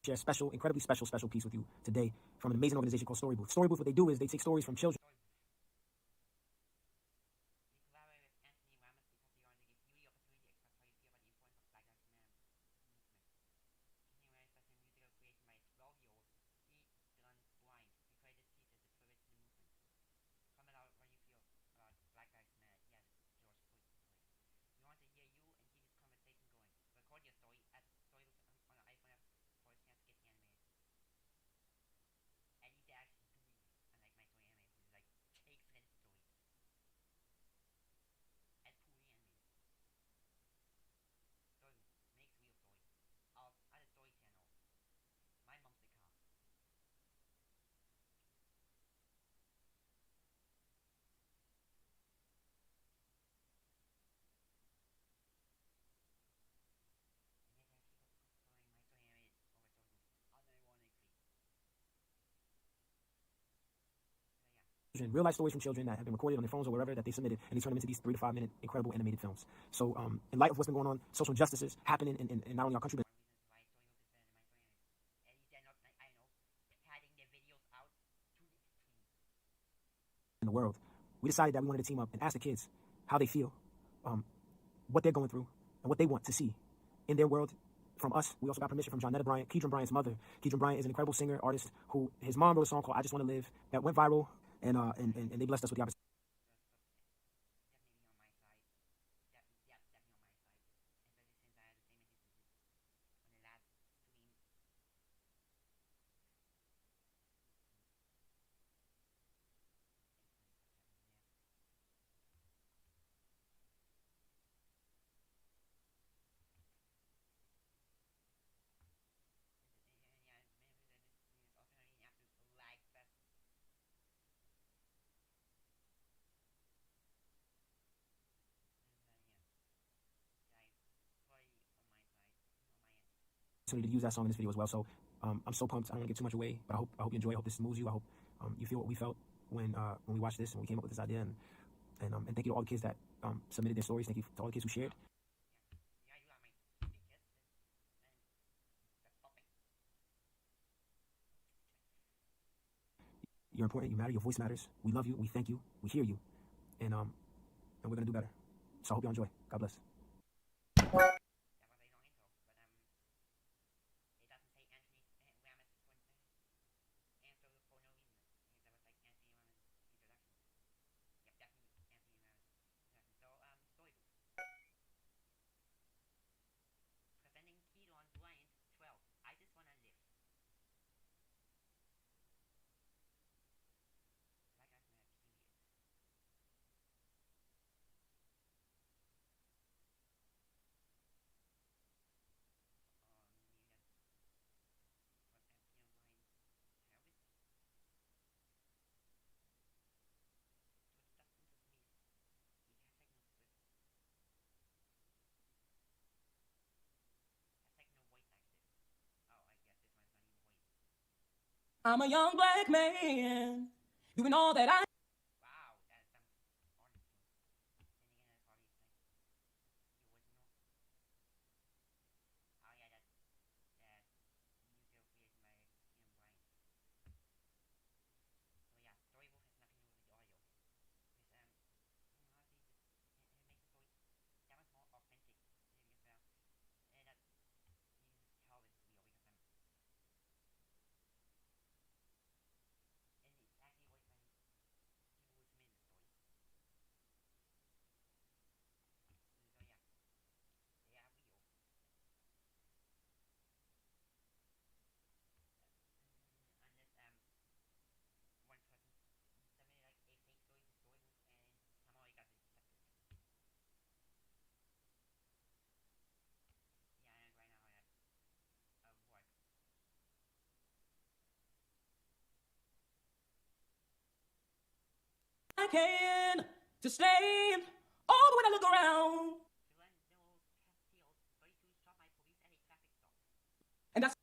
share a special, incredibly special piece with you today from an amazing organization called Storybooth. Storybooth, what they do is they take stories from children. Real life stories from children that have been recorded on their phones or wherever that they submitted, and they turn them into these 3 to 5 minute incredible animated films. So, in light of what's been going on, social injustices happening in not only our country but in the world, we decided that we wanted to team up and ask the kids how they feel, what they're going through, and what they want to see in their world from us. We also got permission from Johnetta Bryant, Keedron Bryant's mother. Keedron Bryant is an incredible singer, artist, who his mom wrote a song called "I Just Want to Live" that went viral, and they blessed us with the opportunity. To use that song in this video as well. So I'm so pumped. I don't want to give too much away, but I hope you enjoy. I hope this moves you. I hope you feel what we felt when we watched this and we came up with this idea. And thank you to all the kids that submitted their stories. Thank you to all the kids who shared. You're important. You matter. Your voice matters. We love you. We thank you. We hear you. And we're gonna do better. So I hope you enjoy. God bless. I'm a young black man doing all that I. I can to stay all the way I look around. And that's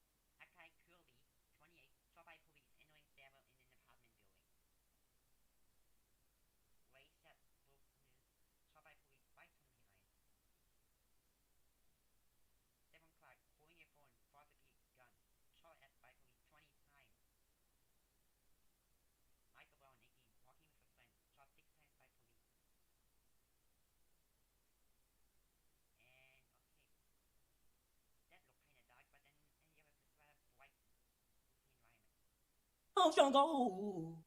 Jungle.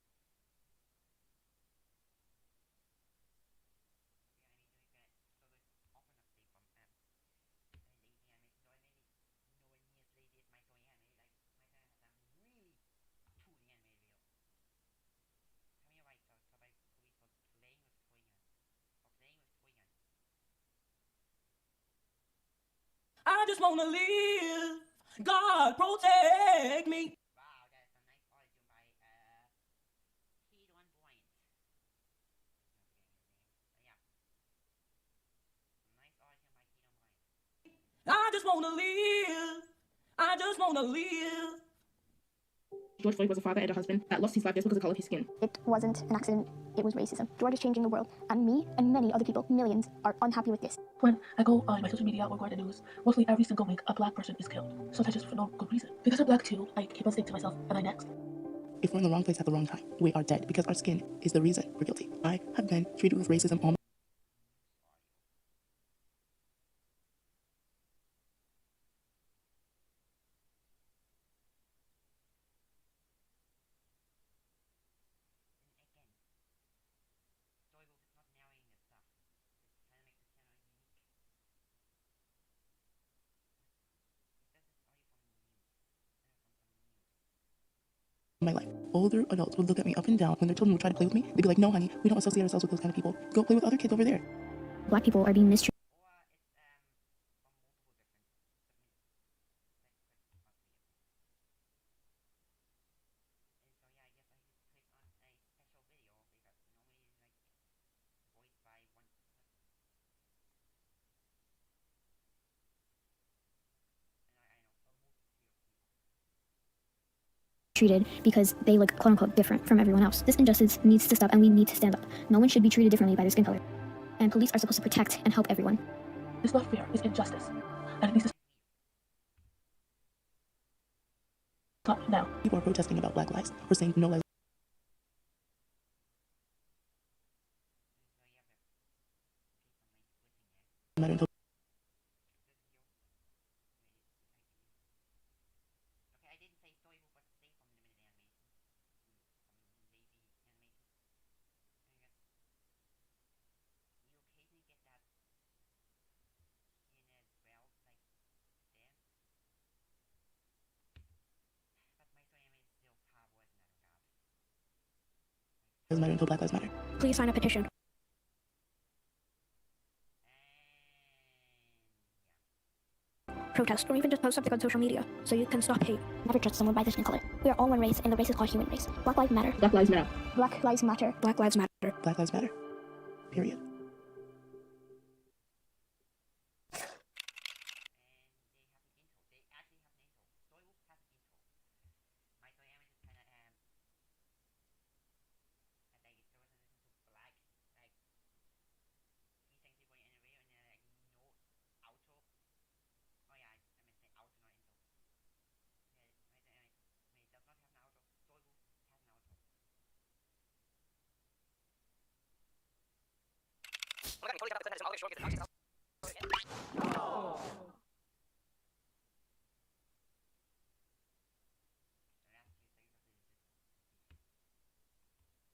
I just wanna live. God protect me. Wow, that's a nice origin by Keaton Bryant. Yeah, nice origin by Keaton Bryant. I just wanna live. I just wanna live. George Floyd was a father and a husband that lost his life just because of the color of his skin. It wasn't an accident, it was racism. George is changing the world, and me and many other people, millions, are unhappy with this. When I go on my social media or go on the news, mostly every single week a black person is killed. Sometimes just for no good reason. Because I'm black too, I keep on saying to myself, am I next? If we're in the wrong place at the wrong time, we are dead because our skin is the reason we're guilty. I have been treated with racism all Storybooth is not narrating the stuff. It's trying to make the channel unique. This is story from the news. my life. Older adults would look at me up and down when their children would try to play with me. They'd be like, no, honey, we don't associate ourselves with those kind of people. Go play with other kids over there. Black people are being mistreated. Or it's from multiple different submissions. And so yeah, I guess I just clicked on a special video because normally it's like voiced by one person. And I know a multitude of people. Treated because they look quote unquote different from everyone else. This injustice needs to stop, and we need to stand up. No one should be treated differently by their skin color. And police are supposed to protect and help everyone. It's not fair, it's injustice. And it needs to stop now. People are protesting about Black lives. We're saying no lives So yeah, but please don't mind squinting there. matter until Okay, I didn't say Storybooth was safe from limited animation. From lazy animation. I guess you occasionally get that in as well, like there. But my story anime is still powerful as another god. matter until Black lives matter. Please sign a petition. And yeah. Protest, or even just post something on social media so you can stop hate. Never judge someone by their skin color. We are all one race, and the race is called human race. Black lives matter. Black lives matter. Black lives matter. Black lives matter. Black lives matter. Period. And they have an intro. They actually have an intro. Storybooth has an intro. My story anime is kind of like if there was a listen to black like 3 seconds before you end the video and then like no outro. Oh yeah, I meant to say outro, not intro. Yeah, my story anime does not have an outro. Storybooth has an outro. The last few seconds of this is just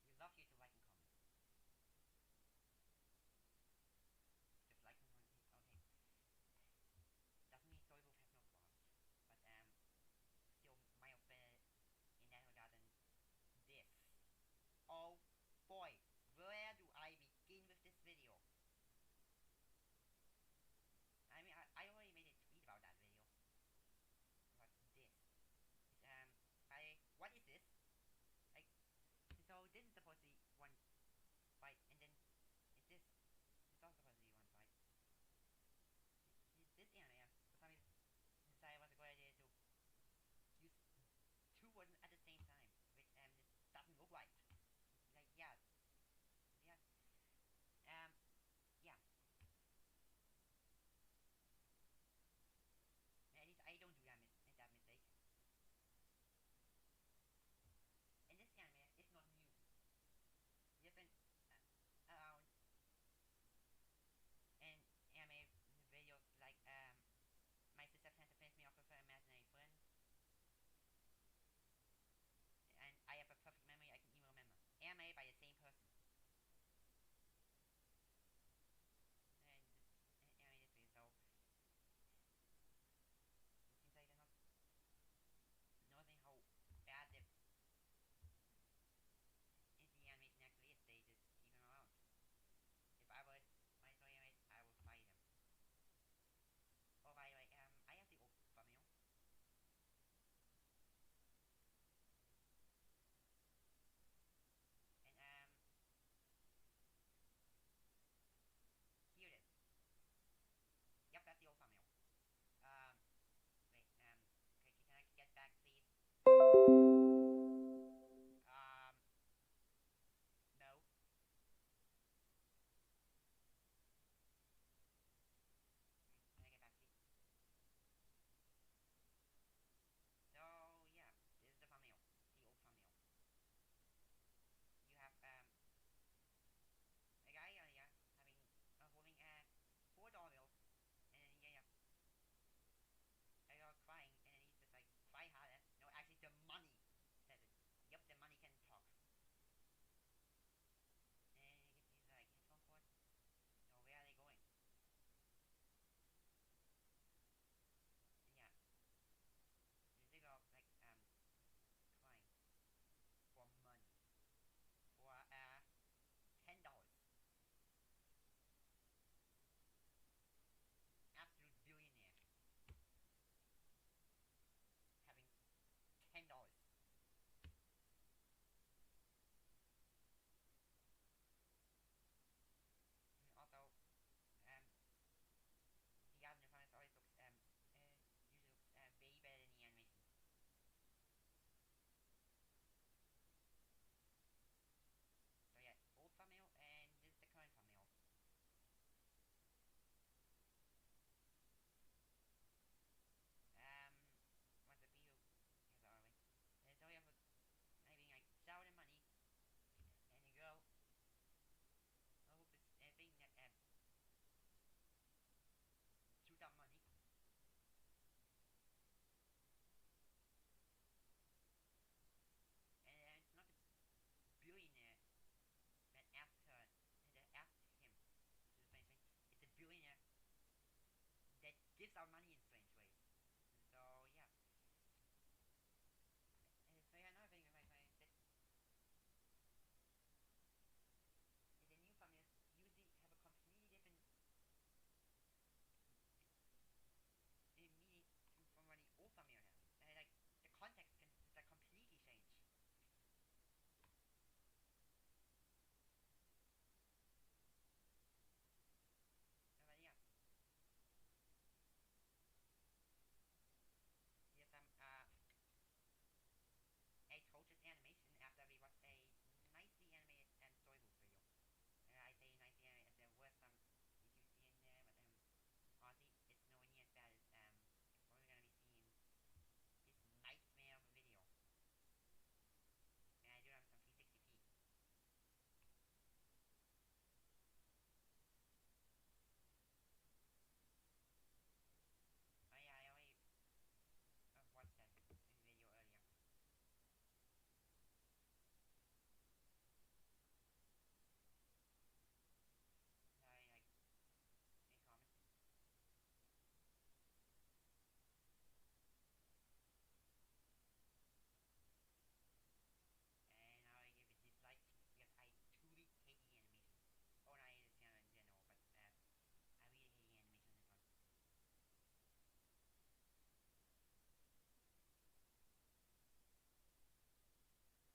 we love you to like and comment. Just like and comment. Okay. Doesn't mean Storybooth has no flaws, but still might have better in that regard than this. Oh boy, where do I begin with this video? I mean, waste our money in strange ways. So yeah. So yeah, another thing that the new families usually have a completely different meaning from what the old family has. Like the context can like completely change. But yeah. Yes, I told this animation after we watched a nicely animated Storybooth video. I say nicely animated as there were some issues here and there, but honestly, it's nowhere near as bad as what we're gonna be seeing this nightmare of a video. And I do it on some 360p. Oh yeah, I already watched that video earlier. Sorry, like, any comments? And I give it dislike because I truly hate the animation. Oh, no, I hate the channel in general, but I really hate the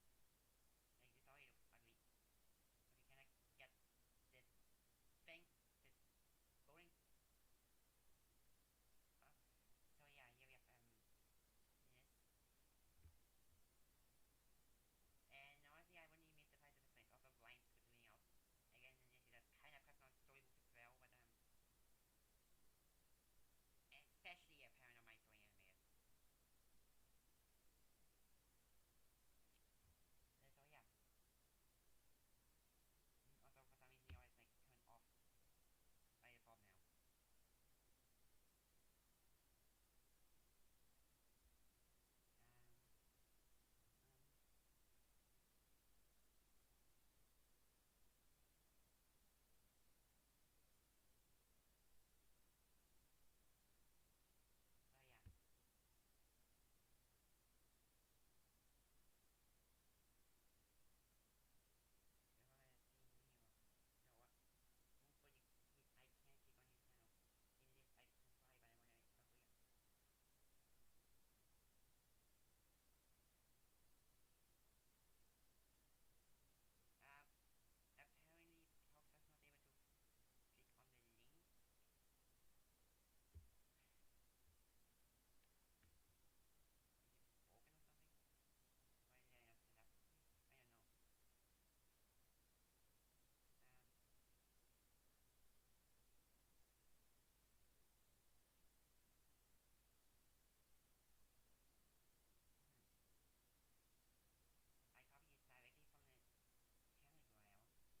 animation on this one. Like, this already looks ugly. Okay, can I get this thing? This loading? Huh? So yeah, here we have this. And honestly, I wouldn't even be surprised if it's also blind scribbling out. Again, this is a kind of custom on Storybooth as well, but especially apparent on my story animated. So yeah. Also, for some reason, you always like turn off by default now. So yeah. So what? But I can't click on his channel. In this, I can try, but I want to. Oh yeah. Apparently, Fox was not able to click on the link. Is it broken or something? Why did I not set up? I don't know.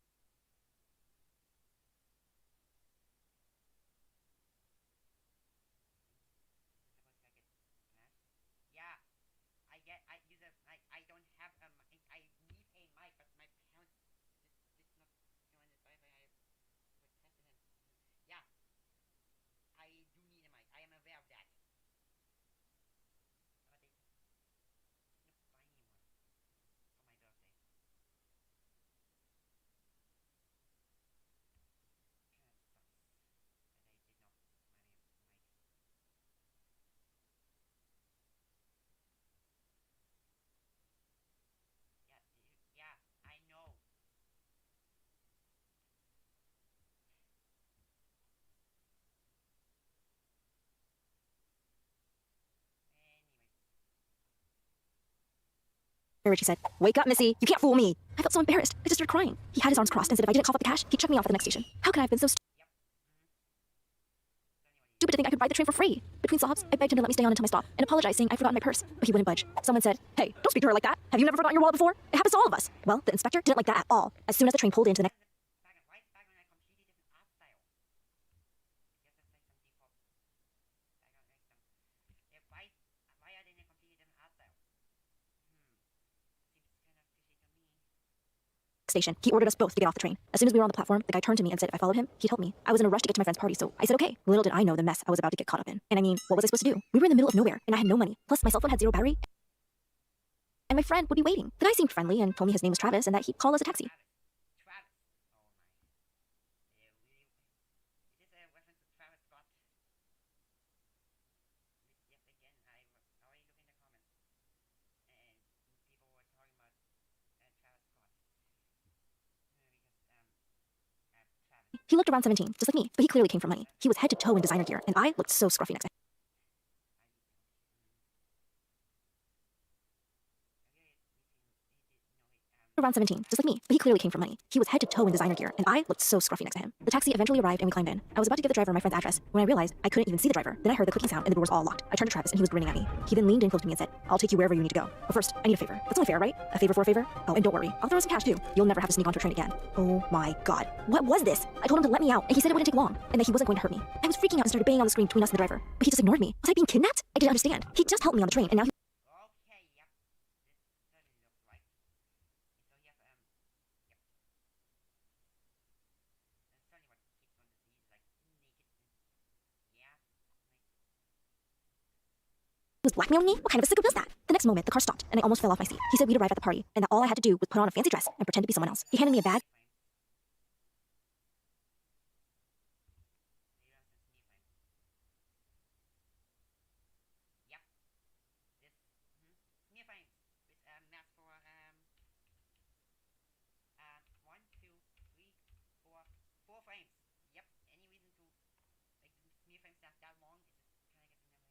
I copied it directly from the channel URL. Is it supposed to like get smashed? Yeah, I use a, I don't have a, I need a mic, but my parents did not go in this Wi-Fi. I requested it. Yeah, I do need a mic. I am aware of that. But they didn't buy me one for my birthday. Kinda sucks that they did not buy me a mic. Yeah, yeah, I know. Anyways. Richie said, "Wake up, Missy. You can't fool me." I felt so embarrassed. I just started crying. He had his arms crossed and said if I didn't cough up the cash, he'd chuck me off at the next station. How could I have been so Yep. stupid to think I could ride the train for free? Between stops, I begged him to let me stay on until my stop and apologized, saying I'd forgotten my purse, but he wouldn't budge. Someone said, "Hey, don't speak to her like that. Have you never forgotten your wallet before? It happens to all of us." Well, the inspector didn't like that at all. As soon as the train pulled into the next Why is background a completely different art style? Yes, that's like some default background, like some. Yeah, why are they in a completely different art style? Seems kind of fishy to me. station. He ordered us both to get off the train. As soon as we were on the platform, the guy turned to me and said if I followed him, he'd help me. I was in a rush to get to my friend's party, so I said okay. Little did I know the mess I was about to get caught up in. And I mean, what was I supposed to do? We were in the middle of nowhere, and I had no money. Plus, my cell phone had 0 battery, and my friend would be waiting. The guy seemed friendly and told me his name was Travis and that he'd call us a taxi. Travis. Oh my. Is this a reference to Travis Scott? Yes, again, I was already looking in the comments, and people were talking about Travis Scott. Travis. He looked around 17, just like me, but he clearly came from money. He was head to toe in designer gear, and I looked so scruffy next to him. Around 17, just like me, but he clearly came from money. He was head to toe in designer gear, and I looked so scruffy next to him. The taxi eventually arrived and we climbed in. I was about to give the driver my friend's address when I realized I couldn't even see the driver. Then I heard the clicking sound and the doors all locked. I turned to Travis and he was grinning at me. He then leaned in close to me and said, I'll take you wherever you need to go. But first, I need a favor. That's only fair, right? A favor for a favor? Oh, and don't worry, I'll throw some cash too. You'll never have to sneak onto a train again. Oh my god. What was this? I told him to let me out, and he said it wouldn't take long, and that he wasn't going to hurt me. I was freaking out and started banging on the screen between us and the driver, but he just ignored me. Was I being kidnapped? I didn't understand. He just helped me on the train, and now he Okay, yep. This certainly looks right. So you have, yep. That's certainly what kids want to see is like naked. Yeah. was blackmailing me? What kind of a sicko does that? The next moment, the car stopped, and I almost fell off my seat. He said we'd arrived at the party, and that all I had to do was put on a fancy dress and pretend to be someone else. He handed me a bag. Yep. This smear frames with maps for 1, 2, 3, 4, 4 frames. Yep. Any reason to like the smear frames that long is just trying to get the memory.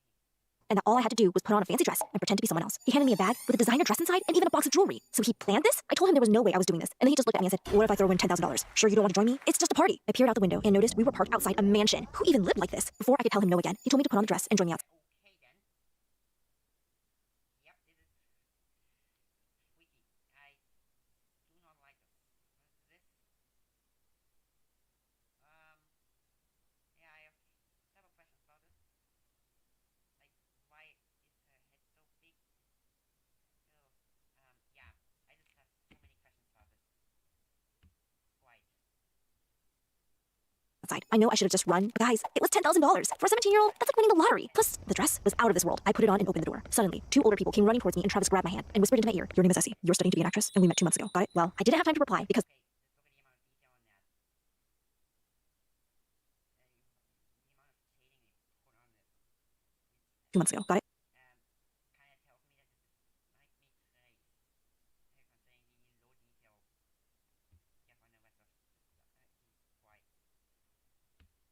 And that all I had to do was put on a fancy dress and pretend to be someone else. He handed me a bag with a designer dress inside and even a box of jewelry. So he planned this? I told him there was no way I was doing this. And then he just looked at me and said, what if I throw in $10,000? Sure you don't want to join me? It's just a party. I peered out the window and noticed we were parked outside a mansion. Who even lived like this? Before I could tell him no again, he told me to put on the dress and join me outside. Okay then. Yep, this is freaky. I do not like this. What is this? Yeah, I have several questions about this. Like, why is her head so big? Yeah, I just have so many questions about this. Quite. I know I should have just run, but guys, it was $10,000. For a 17-year-old, that's like winning the lottery. Plus, the dress was out of this world. I put it on and opened the door. Suddenly, 2 older people came running towards me and Travis grabbed my hand and whispered into my ear, your name is Essie. You're studying to be an actress, and we met 2 months ago. Got it? Well, I didn't have time to reply because Okay, let's look at the amount of detail on that. The amount of shading they put on this. 2 months ago. Got it? Kind of tells me that this is like me today. If I'm saying the low detail, yeah, on the rest of he's white.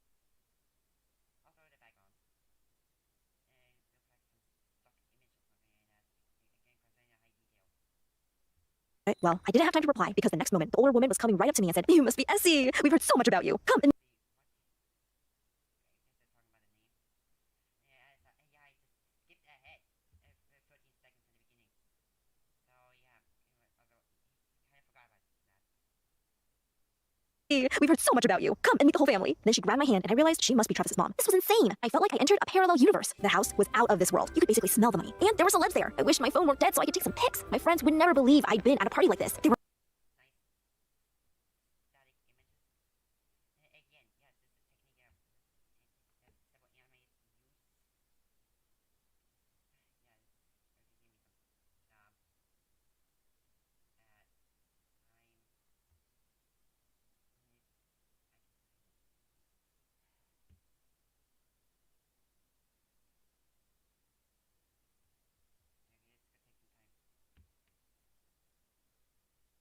Also the background, and it looks like some stock image or something like that. Again, concerning the high detail. Well, I didn't have time to reply because the next moment, the older woman was coming right up to me and said, you must be Essie. We've heard so much about you. Come and I guess they're talking about the name. Yeah, I just skipped ahead 13 seconds in the beginning. So yeah, although kind of forgot about that. we've heard so much about you. Come and meet the whole family. Then she grabbed my hand and I realized she must be Travis's mom. This was insane. I felt like I entered a parallel universe. The house was out of this world. You could basically smell the money. And there were celebs there. I wish my phone weren't dead so I could take some pics. My friends would never believe I'd been at a party like this. They were Nice static images. Again, yes, this is technique that several animators use. Yeah, this give me some. I'm maybe this could take some time.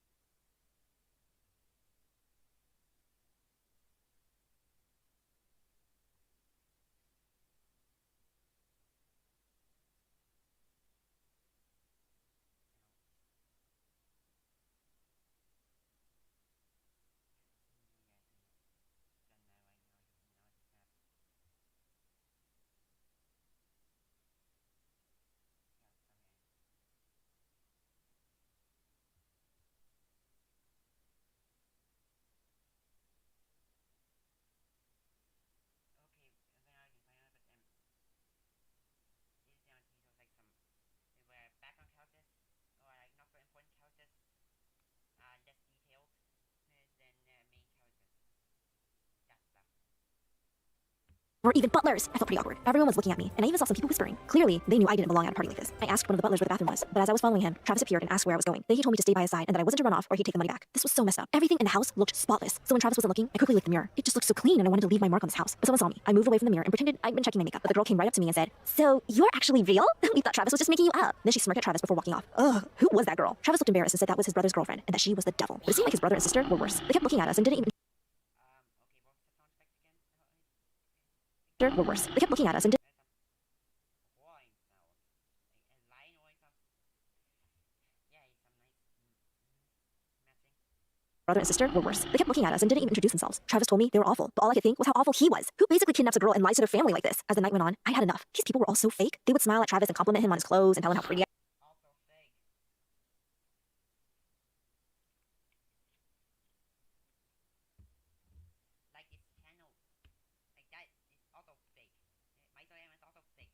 or even butlers. I felt pretty awkward. Everyone was looking at me, and I even saw some people whispering. Clearly, they knew I didn't belong at a party like this. I asked one of the butlers where the bathroom was, but as I was following him, Travis appeared and asked where I was going. Then he told me to stay by his side and that I wasn't to run off or he'd take the money back. This was so messed up. Everything in the house looked spotless. So when Travis wasn't looking, I quickly licked the mirror. It just looked so clean and I wanted to leave my mark on this house. But someone saw me. I moved away from the mirror and pretended I'd been checking my makeup. But the girl came right up to me and said, "So you're actually real?" We thought Travis was just making you up. Then she smirked at Travis before walking off. Ugh, who was that girl? Travis looked embarrassed and said that was his brother's girlfriend and that she was the devil. But it seemed like his brother and sister were worse. They kept looking at us and didn't even Okay, what's the sound effect again? were worse. They kept looking at us and didn't Some wine sound. Like a line or some. Yeah, it's some nice matching. brother and sister were worse. They kept looking at us and didn't even introduce themselves. Travis told me they were awful, but all I could think was how awful he was. Who basically kidnaps a girl and lies to their family like this? As the night went on, I had enough. These people were all so fake. They would smile at Travis and compliment him on his clothes and tell him how pretty Also fake. Like this channel. Like that is also fake. My Instagram is also fake.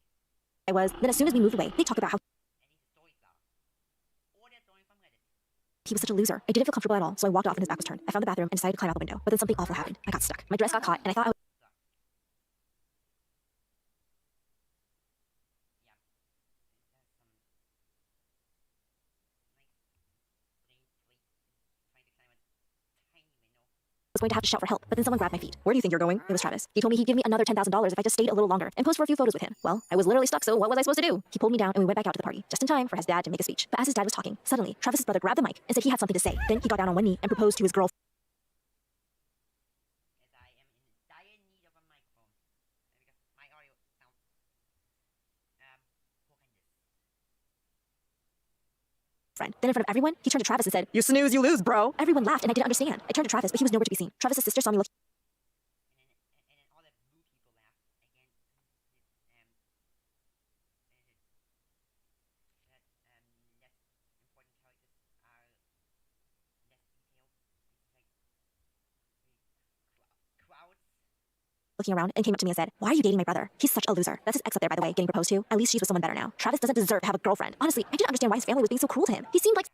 I was. Then as soon as we moved away, they talk about how And these stories are. All they're storing from Reddit. he was such a loser. I didn't feel comfortable at all, so I walked off and his back was turned. I found the bathroom and decided to climb out the window, but then something awful happened. I got stuck. My dress got caught, and I thought I was Yeah. There's some nice green tweet trying to climb a tiny window. going to have to shout for help, but then someone grabbed my feet. "Where do you think you're going?" It was Travis. He told me he'd give me another $10,000 if I just stayed a little longer and posed for a few photos with him. Well, I was literally stuck, so what was I supposed to do? He pulled me down and we went back out to the party, just in time for his dad to make a speech. But as his dad was talking, suddenly, Travis's brother grabbed the mic and said he had something to say. Then he got down on one knee and proposed to his girlfriend. As I am in dire need of a microphone. Because my audio sounds horrendous. Then in front of everyone, he turned to Travis and said, "You snooze, you lose, bro." Everyone laughed and I didn't understand. I turned to Travis, but he was nowhere to be seen. Travis's sister saw me looking And then all the blue people laugh again. That less important characters are less detailed. It's like crowds. around and came up to me and said, "Why are you dating my brother? He's such a loser." That's his ex up there, by the way, getting proposed to. At least she's with someone better now. Travis doesn't deserve to have a girlfriend. Honestly, I didn't understand why his family was being so cruel to him. He seemed like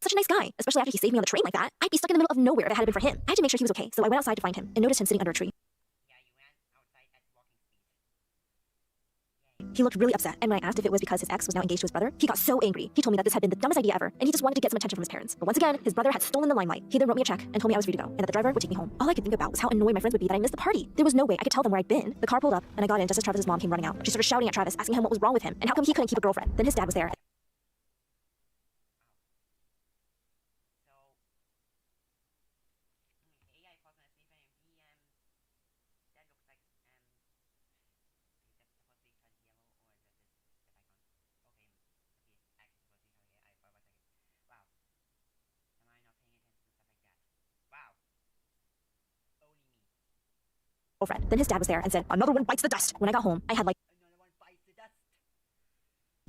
such a nice guy, especially after he saved me on the train like that. I'd be stuck in the middle of nowhere if it hadn't been for him. I had to make sure he was okay, so I went outside to find him and noticed him sitting under a tree. Yeah, you ran outside at walking speed. He looked really upset, and when I asked if it was because his ex was now engaged to his brother, he got so angry. He told me that this had been the dumbest idea ever, and he just wanted to get some attention from his parents. But once again, his brother had stolen the limelight. He then wrote me a check and told me I was free to go, and that the driver would take me home. All I could think about was how annoyed my friends would be that I missed the party. There was no way I could tell them where I'd been. The car pulled up, and I got in just as Travis's mom came running out. She started shouting at Travis, asking him what was wrong with him, and how come he couldn't keep a girlfriend. Then his dad was there. So, AI person is even that looks like is that supposed to be called yellow or is that this icon? Okay, maybe it's actually supposed to be called AI for 1 second. Wow. Am I not paying attention to stuff like that? Wow. Only me. Girlfriend. Then his dad was there and said, "Another one bites the dust." When I got home, I had like Another one bites the dust.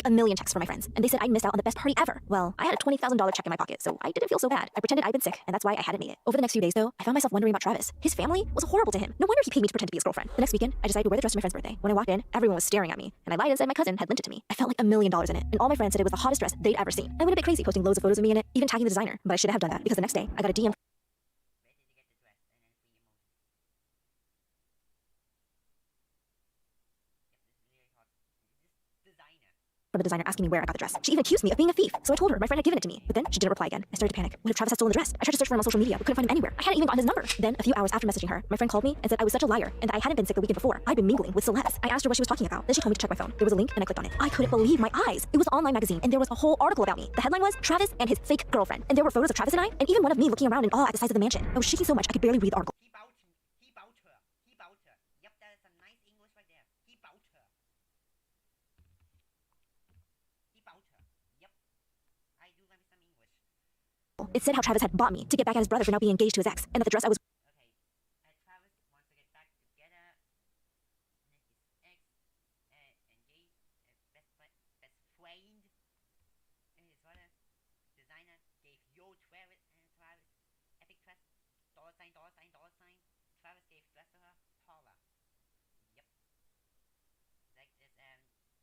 a million texts from my friends, and they said I missed out on the best party ever. Well, I had a $20,000 check in my pocket, so I didn't feel so bad. I pretended I'd been sick, and that's why I hadn't made it. Over the next few days, though, I found myself wondering about Travis. His family was horrible to him. No wonder he paid me to pretend to be his girlfriend. The next weekend, I decided to wear the dress to my friend's birthday. When I walked in, everyone was staring at me, and I lied and said my cousin had lent it to me. I felt like $1 million in it, and all my friends said it was the hottest dress they'd ever seen. I went a bit crazy, posting loads of photos of me in it, even tagging the designer, but I shouldn't have done that because the next day, I got a DM Where did you get the dress? And then 3 emojis. Yes, this is really hot. This designer. from the designer asking me where I got the dress. She even accused me of being a thief, so I told her my friend had given it to me. But then she didn't reply again. I started to panic. What if Travis had stolen the dress? I tried to search for him on social media, but couldn't find him anywhere. I hadn't even gotten his number. Then, a few hours after messaging her, my friend called me and said I was such a liar and that I hadn't been sick the weekend before. I'd been mingling with celebs. I asked her what she was talking about. Then she told me to check my phone. There was a link and I clicked on it. I couldn't believe my eyes. It was an online magazine and there was a whole article about me. The headline was Travis and his fake girlfriend. And there were photos of Travis and I, and even one of me looking around in awe at the size of the mansion. I was shaking so much I could barely read the article. He bought her. He bought her. He bought her. Yep, that is some nice English right there. He bought her. He bought her. Yep. I do love some English. It said how Travis had bought me to get back at his brother for now being engaged to his ex, and that the dress I was Okay. Travis wants to get back together. And his ex, engaged, best friend. And his brother, designer, gave yo Travis, epic dress, dollar sign, dollar sign, dollar sign. Travis gave dress to her, Paula. Yep. Like this, designers are best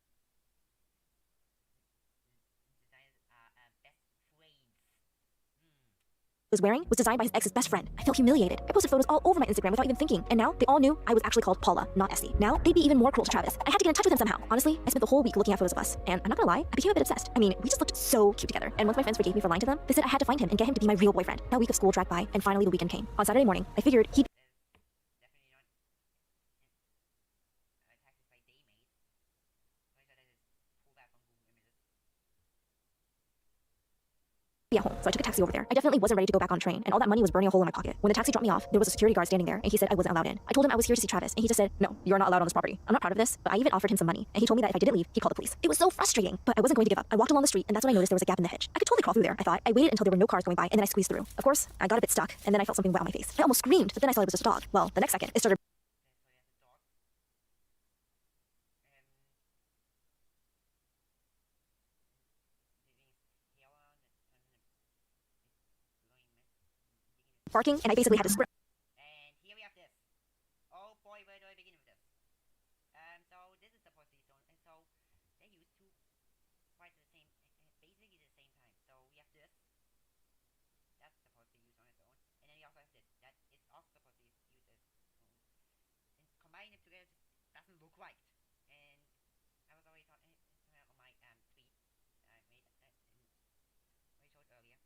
friends. was wearing was designed by his ex's best friend. I felt humiliated. I posted photos all over my Instagram without even thinking, and now they all knew I was actually called Paula, not Essie. Now they'd be even more cruel to Travis. I had to get in touch with him somehow. Honestly, I spent the whole week looking at photos of us, and I'm not gonna lie, I became a bit obsessed. I mean, we just looked so cute together, and once my friends forgave me for lying to them, they said I had to find him and get him to be my real boyfriend. That week of school dragged by, and finally the weekend came. On Saturday morning, I figured he'd be at home, so I took a taxi over there. I definitely wasn't ready to go back on train, and all that money was burning a hole in my pocket. When the taxi dropped me off, there was a security guard standing there, and he said I wasn't allowed in. I told him I was here to see Travis, and he just said, "No, you are not allowed on this property." I'm not proud of this, but I even offered him some money, and he told me that if I didn't leave, he'd call the police. It was so frustrating, but I wasn't going to give up. I walked along the street, and that's when I noticed there was a gap in the hedge. I could totally crawl through there, I thought. I waited until there were no cars going by, and then I squeezed through. Of course, I got a bit stuck, and then I felt something wet on my face. I almost screamed, but then I saw it was just a dog. Well, the next second, it started barking, and I basically had to sprint. And here we have this. Oh boy, where do I begin with this? So this is supposed to be stone, and so they use two quite the same, basically the same time. So we have this. That's supposed to be used on its own, and then we also have this. That is also supposed to be used as its own. And combining them together just doesn't look right. And I was already talking on my tweet I made, we showed earlier.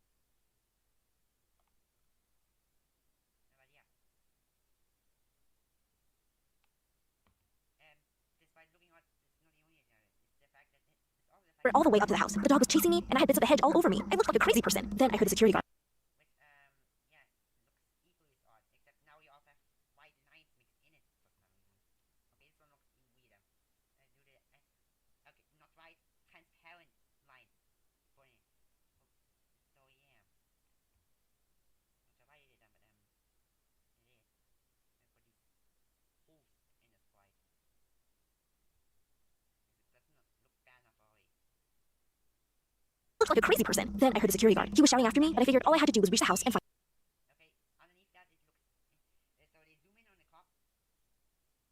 But yeah. Despite looking hot, it's not the only area. It's the fact that it's also the fact all the way up to the house. The dog was chasing me, and I had bits of the hedge all over me. I looked like a crazy person. Then I heard the security guard. which yeah, looks equally as odd, except now we also have white lines mixed in it for some reason. Okay, this one looks weirder. Okay, not white, transparent lines for it. So yeah. Not sure why they did that, but it is. And put these holes in the sprite. It does not look bad enough already. Looked like a crazy person. Then I heard the security guard. He was shouting after me, but I figured all I had to do was reach the house and find. Okay, underneath that it looks, so they zoom in on the cop,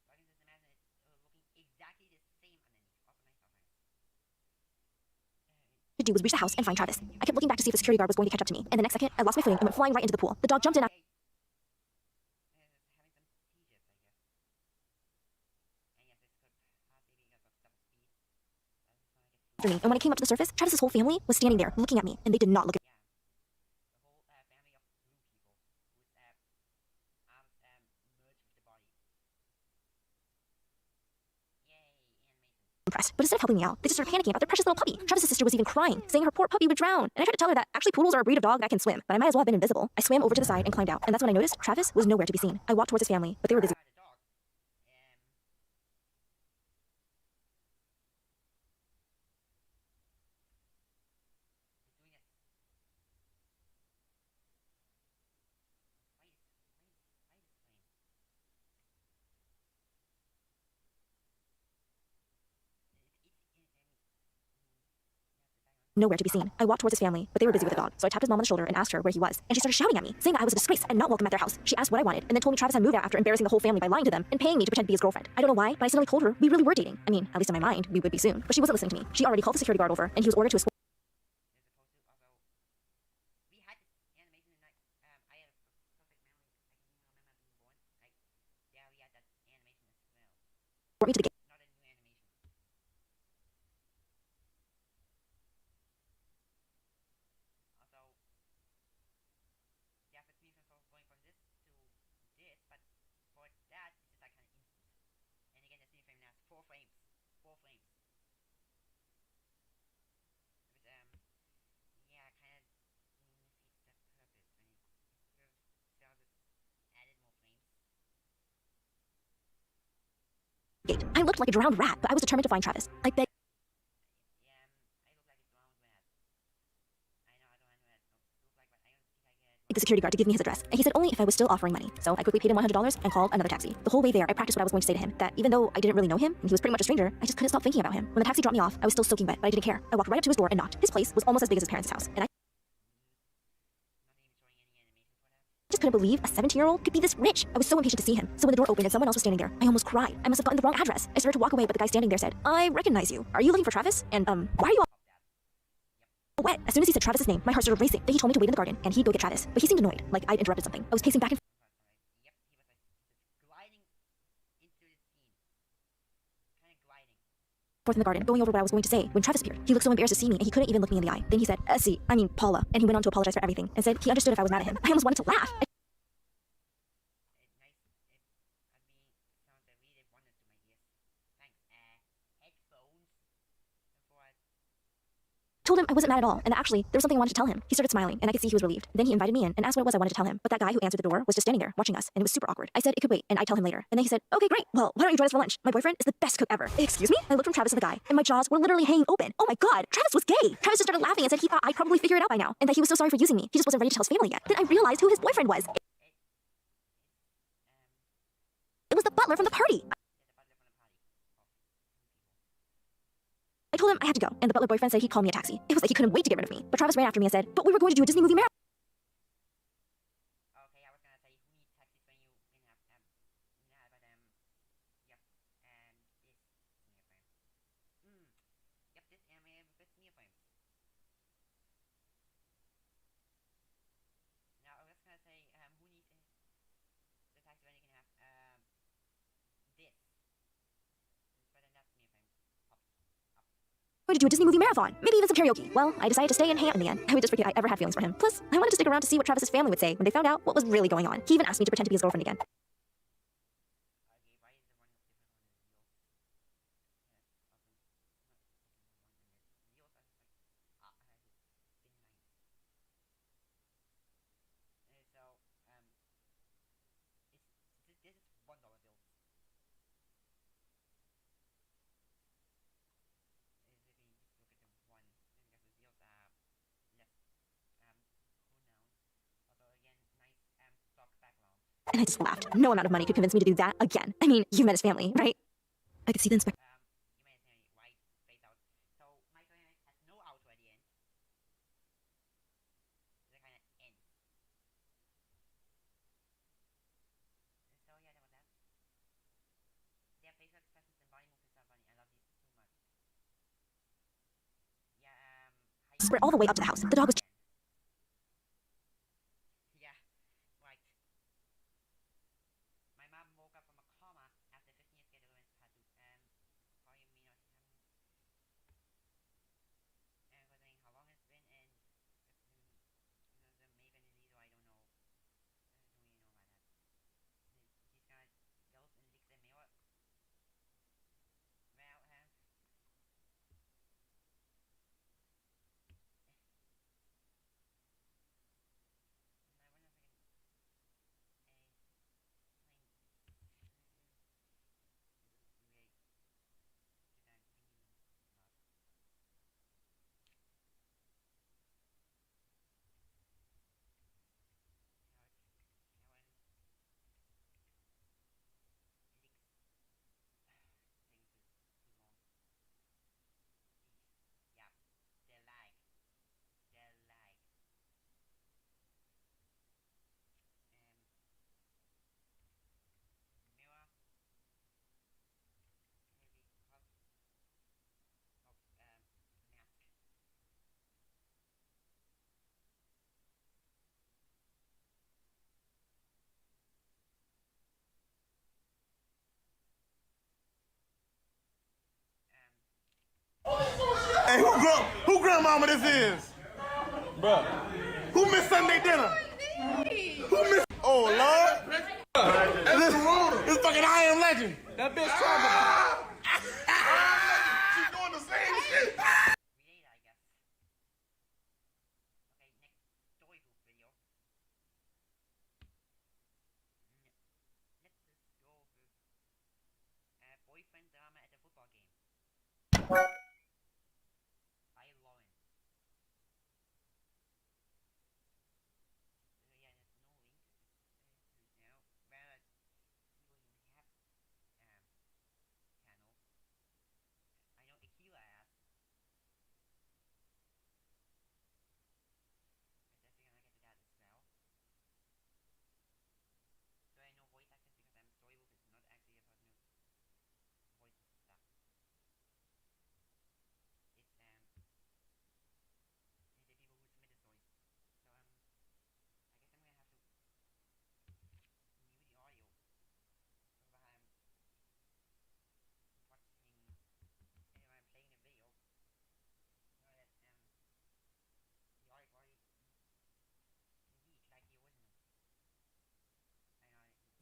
so I can just imagine it looking exactly the same underneath. Also nice sometimes. To do was reach the house and find Travis. I kept looking back to see if the security guard was going to catch up to me, and the next second, I lost my footing and went flying right into the pool. The dog jumped in Having some seizures, I guess. And yes, this could possibly be because of double speed. after me, and when I came up to the surface, Travis's whole family was standing there looking at me, and they did not look at me. The whole family of blue people whose arms merge with the body. Yay, animation. Impressed. But instead of helping me out, they just started panicking about their precious little puppy. Travis's sister was even crying, saying her poor puppy would drown. And I tried to tell her that actually poodles are a breed of dog that can swim, but I might as well have been invisible. I swam over to the side and climbed out, and that's when I noticed Travis was nowhere to be seen. I walked towards his family, but they were busy. The dog. He's doing it. Why is flame? Nowhere to be seen. I walked towards his family, but they were busy with the dog, so I tapped his mom on the shoulder and asked her where he was, and she started shouting at me, saying that I was a disgrace and not welcome at their house. She asked what I wanted, and then told me Travis had moved out after embarrassing the whole family by lying to them and paying me to pretend to be his girlfriend. I don't know why, but I suddenly told her we really were dating. I mean, at least in my mind, we would be soon. But she wasn't listening to me. She already called the security guard over, and he was ordered to escort. They're supposed to, although we had this animation in like I had a perfect memory. I can even remember being born. Like yeah, we had that animation as well. me to the gate. Not a new animation. Also, yeah, fits me from going from this to this, but for that it's just like kind of instant. And again, the scene frame now is 4 frames. 4 frames. Which yeah, kind of defeats the purpose when you sort of added more frames. Gate. I looked like a drowned rat, but I was determined to find Travis. I begged. Yeah, I look like a drowned rat. I know, I don't know that. Look like, but I don't think I get. The security guard to give me his address, and he said only if I was still offering money. So I quickly paid him $100 and called another taxi. The whole way there, I practiced what I was going to say to him, that even though I didn't really know him, and he was pretty much a stranger, I just couldn't stop thinking about him. When the taxi dropped me off, I was still soaking wet, but I didn't care. I walked right up to his door and knocked. His place was almost as big as his parents' house, and I Not even showing any animation for that. just couldn't believe a 17-year-old could be this rich. I was so impatient to see him. So when the door opened and someone else was standing there, I almost cried. I must have gotten the wrong address. I started to walk away, but the guy standing there said, "I recognize you. Are you looking for Travis? And why are you all wet. As soon as he said Travis's name, my heart started racing. Then he told me to wait in the garden and he'd go get Travis. But he seemed annoyed, like I'd interrupted something. I was pacing back and Yep, he was like gliding into the scene. Kind of gliding. forth in the garden, going over what I was going to say, when Travis appeared. He looked so embarrassed to see me, and he couldn't even look me in the eye. Then he said, Paula, and he went on to apologize for everything, and said he understood if I was mad at him. I almost wanted to laugh. Nice. Sounds that really wonders to my ears. Thanks. Headphones. Before I Told him I wasn't mad at all, and that actually, there was something I wanted to tell him. He started smiling, and I could see he was relieved. Then he invited me in and asked what it was I wanted to tell him. But that guy who answered the door was just standing there, watching us, and it was super awkward. I said it could wait, and I'd tell him later. And then he said, okay, great. Well, why don't you join us for lunch? My boyfriend is the best cook ever. Excuse me? I looked from Travis to the guy, and my jaws were literally hanging open. Oh my god, Travis was gay. Travis just started laughing and said he thought I'd probably figure it out by now, and that he was so sorry for using me. He just wasn't ready to tell his family yet. Then I realized who his boyfriend was. It was the butler from the party. I told him I had to go, and the butler boyfriend said he'd call me a taxi. It was like he couldn't wait to get rid of me. But Travis ran after me and said, but we were going to do a Disney movie marathon. Okay, I was gonna say who needs taxis when you can have yep, and this anime with neophones. Now I was gonna say who needs the taxi when you can have this. But then that's neophones. Going to do a Disney movie marathon, maybe even some karaoke. Well, I decided to stay and hang out in the end. I would just forget I ever had feelings for him. Plus, I wanted to stick around to see what Travis's family would say when they found out what was really going on. He even asked me to pretend to be his girlfriend again. Okay, why is the one different on the wheels? Wheels are just like thin lines. So this is $1 bills. Is if you just look at the one, because the zeros are less pronounced. Although again, nice stock background. And I just laughed. No amount of money could convince me to do that again. I mean, you met his family, right? I could see the inspector. You may say white fade out. So my family has no outro at the end. They kind of end. So yeah, that was that. Their facial expressions and body movements are funny. I love these too much. Yeah, Spread all the way up to the house. The dog was yeah, right. My mom woke up from a coma after 15 years together with tattoo. Probably me not and wondering how long it's been and the Maven is either I don't know. I don't really know about that. These guys goes and licks their mirror. Well, I wonder if I can mirror. Maybe cause mask. Hey, who grandmama this is? Bruh. Who missed Sunday dinner? Who missed? Oh, Lord. This fucking I Am Legend. That bitch trying to... She's doing the same shit. Related, I guess. Okay, next Storybooth video. Let's just go with boyfriend drama at a football game. By Lauren. So yeah, there's no link. Now, where people even have channels. I know Akila asked. We're definitely gonna get to that as well. So I know voice actors because Storybooth is not actually about new voice stuff.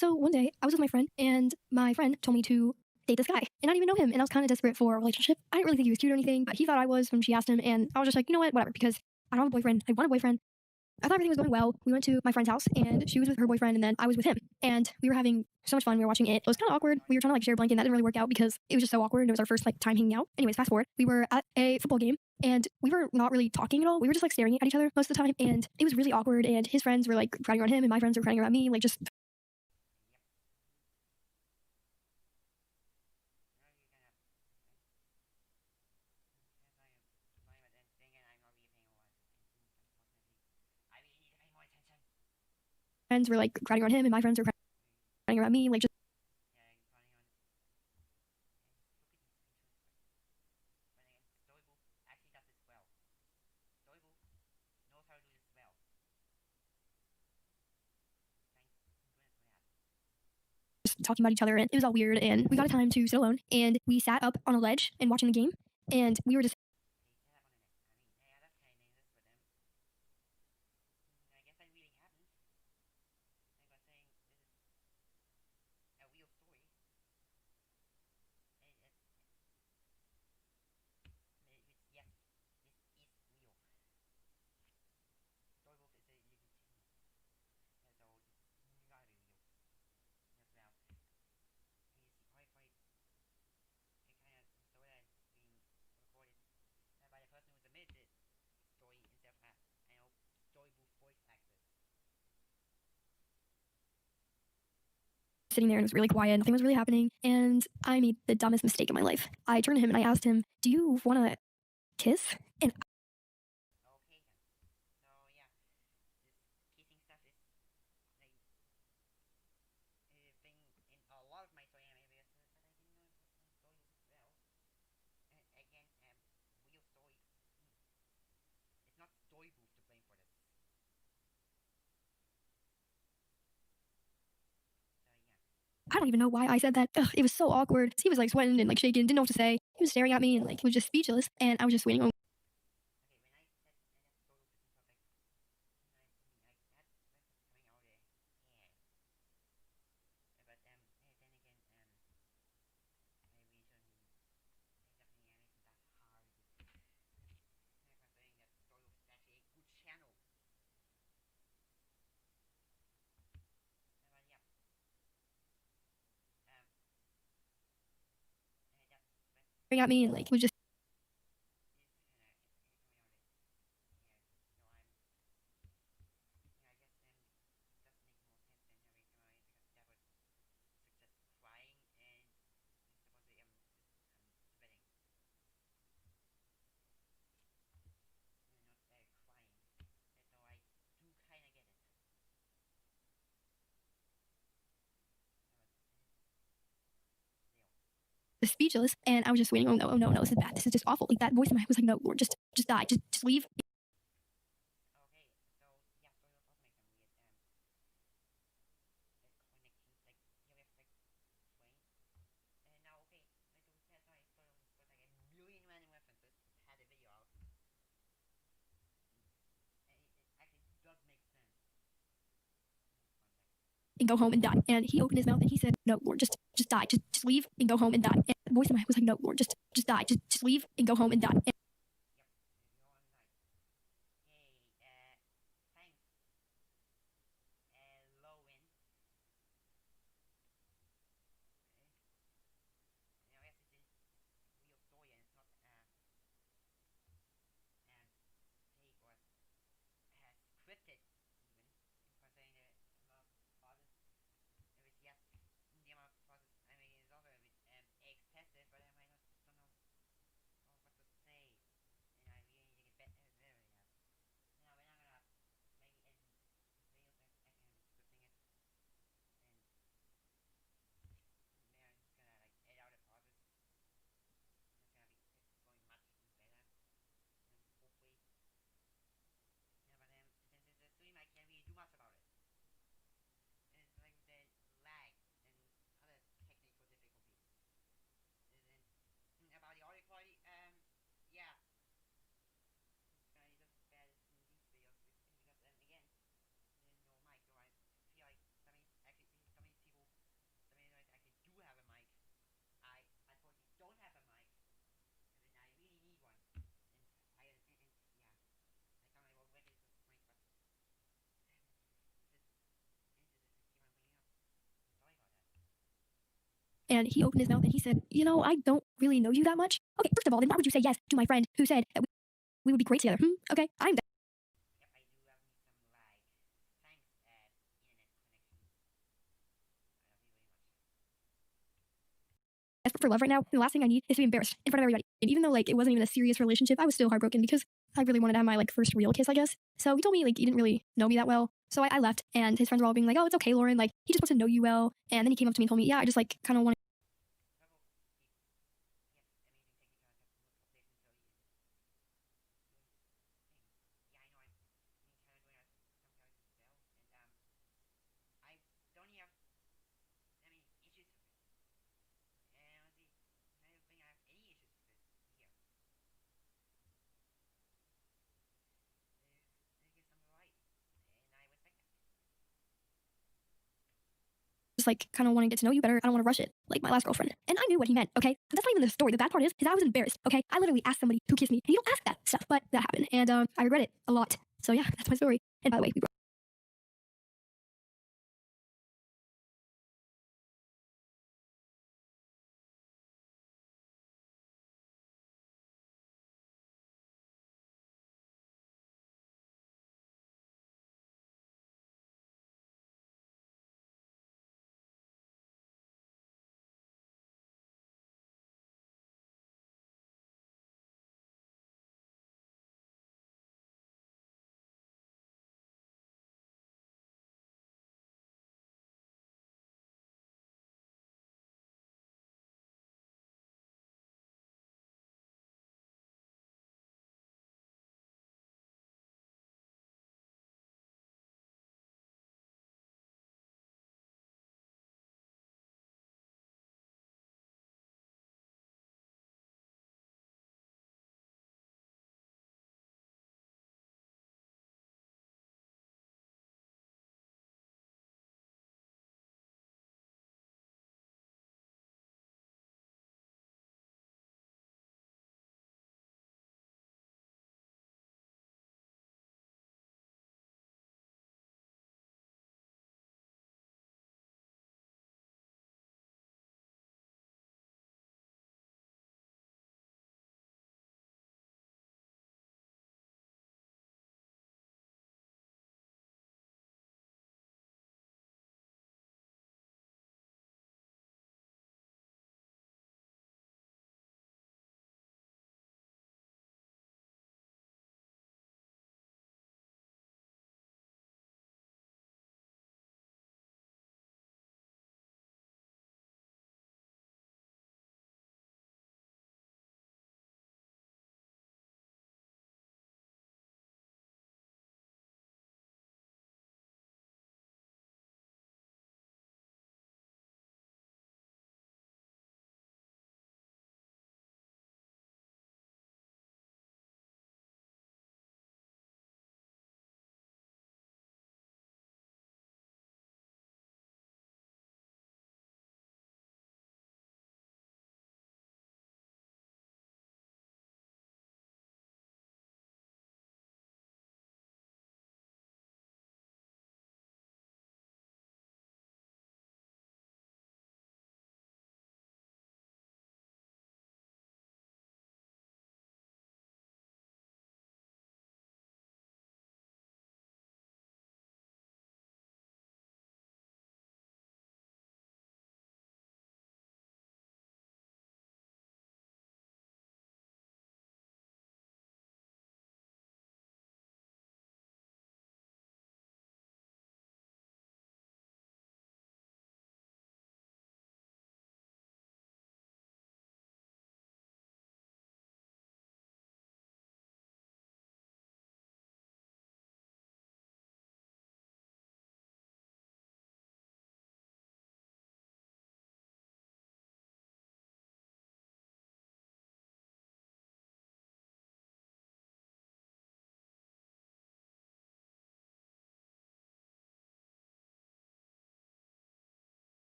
So one day, I was with my friend, and my friend told me to date this guy. And I didn't even know him, and I was kind of desperate for a relationship. I didn't really think he was cute or anything, but he thought I was when she asked him, and I was just like, you know what, whatever, because I don't have a boyfriend. I want a boyfriend. I thought everything was going well. We went to my friend's house, and she was with her boyfriend, and then I was with him. And we were having so much fun. We were watching it. It was kind of awkward. We were trying to like share a blanket, and that didn't really work out because it was just so awkward. And it was our first like time hanging out. Anyways, fast forward. We were at a football game, and we were not really talking at all. We were just like staring at each other most of the time, and it was really awkward. And his friends were like crowding around him, and my friends were crowding around me, like just friends were like crowding around him, and my friends were crowding around me, like just. Talking about each other, and it was all weird, and we got a time to sit alone, and we sat up on a ledge and watching the game, and we were just sitting there, and it was really quiet. Nothing was really happening, and I made the dumbest mistake in my life. I turned to him and I asked him, "Do you want to kiss?" And I don't even know why I said that. Ugh, it was so awkward. He was like sweating and like shaking, didn't know what to say. He was staring at me and like he was just speechless, and I was just waiting on. Staring at me and like he was just. Speechless, and I was just waiting. Oh no, this is bad. This is just awful. Like that voice in my head was like, no, Lord, just die, just leave. And go home and die. And he opened his mouth and he said, "No, Lord, just die, just leave and go home and die." And the voice in my head was like, "No, Lord, just die, just leave and go home and die." And and he opened his mouth and he said, you know, I don't really know you that much. Okay, first of all, then why would you say yes to my friend who said that we would be great together? Okay, I'm Yep, I do have me some lag. Thanks, internet connection. I love you very much. desperate for love right now. The last thing I need is to be embarrassed in front of everybody. And even though like it wasn't even a serious relationship, I was still heartbroken because I really wanted to have my like first real kiss, I guess. So he told me like he didn't really know me that well. So I left, and his friends were all being like, "Oh, it's okay, Lauren. Like he just wants to know you well." And then he came up to me and told me, "Yeah, I just like kind of want." Just like kind of want to get to know you better. I don't want to rush it, like my last girlfriend. And I knew what he meant, okay? But that's not even the story. The bad part is I was embarrassed, okay? I literally asked somebody to kiss me, and you don't ask that stuff, but that happened, and I regret it a lot. So yeah, that's my story. And by the way, we broke.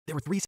There were three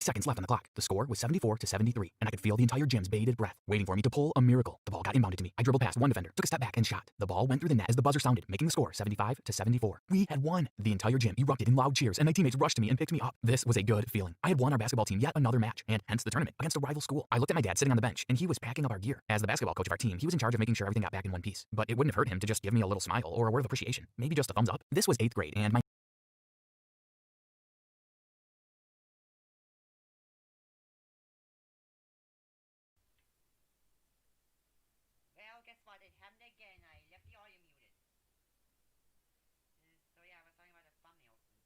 Seconds left on the clock. The score was 74-73, and I could feel the entire gym's bated breath, waiting for me to pull a miracle. The ball got inbounded to me. I dribbled past one defender, took a step back, and shot. The ball went through the net as the buzzer sounded, making the score 75-74. We had won. The entire gym erupted in loud cheers, and my teammates rushed to me and picked me up. This was a good feeling. I had won our basketball team yet another match, and hence the tournament, against a rival school. I looked at my dad sitting on the bench, and he was packing up our gear. As the basketball coach of our team, he was in charge of making sure everything got back in one piece. But it wouldn't have hurt him to just give me a little smile or a word of appreciation. Maybe just a thumbs up. This was 8th grade, and my Well, guess what? It happened again. I left the audio muted. So yeah, I was talking about the thumbnails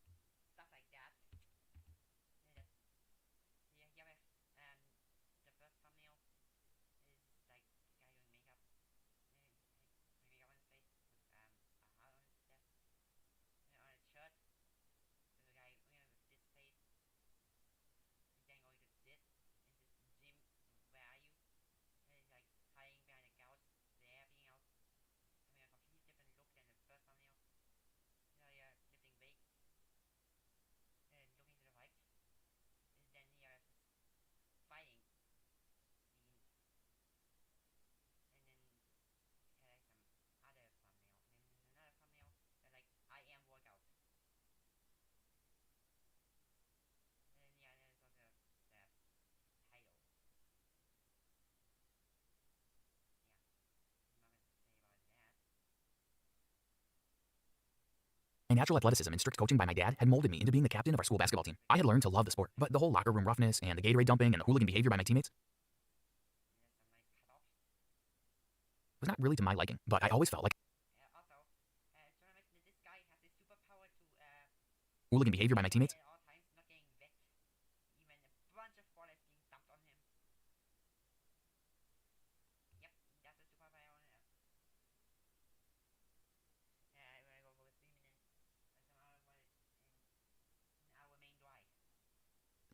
and stuff like that. Yeah, the first thumbnail is like the guy doing makeup. Makeup on his face with a heart on his chest, on his shirt. There's a guy with this face, and then going to this in this gym. Where are you? And he's like hiding behind a couch, there, everything else. I mean, a completely different look than the first thumbnail. Here, lifting weights, and looking to the right. And then here, fighting scene. And then like some other thumbnail. And then another thumbnail, like I am workout. And then yeah, there's also the title. My natural athleticism and strict coaching by my dad had molded me into being the captain of our school basketball team. I had learned to love the sport, but the whole locker room roughness and the Gatorade dumping and the hooligan behavior by my teammates was not really to my liking, but I always felt like This guy has this superpower to hooligan behavior by my teammates at all times not getting wet. Even a bunch of water is being dumped on him. Yep, that's a superpower on it. We're gonna go for 3 minutes. Our main drive.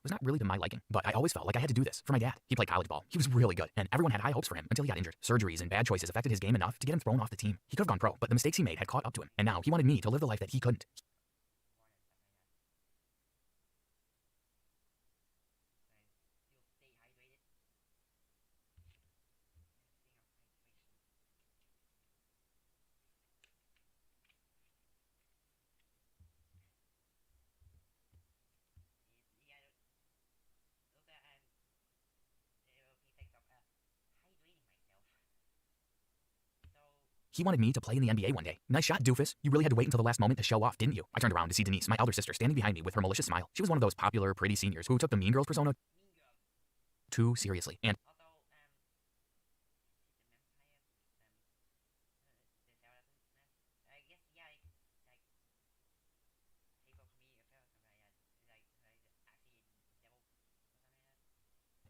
was not really to my liking, but I always felt like I had to do this for my dad. He played college ball. He was really good, and everyone had high hopes for him until he got injured. Surgeries and bad choices affected his game enough to get him thrown off the team. He could have gone pro, but the mistakes he made had caught up to him, and now he wanted me to live the life that he couldn't. Still stay hydrated. Yeah, those are effects of hydrating myself. So He wanted me to play in the NBA one day. Nice shot, doofus. You really had to wait until the last moment to show off, didn't you? I turned around to see Denise, my elder sister, standing behind me with her malicious smile. She was one of those popular, pretty seniors who took the Mean Girls persona Mean Girl. too seriously, and Also, I guess yeah, like hateful comedic affair or something like that. Actually devil or something like that.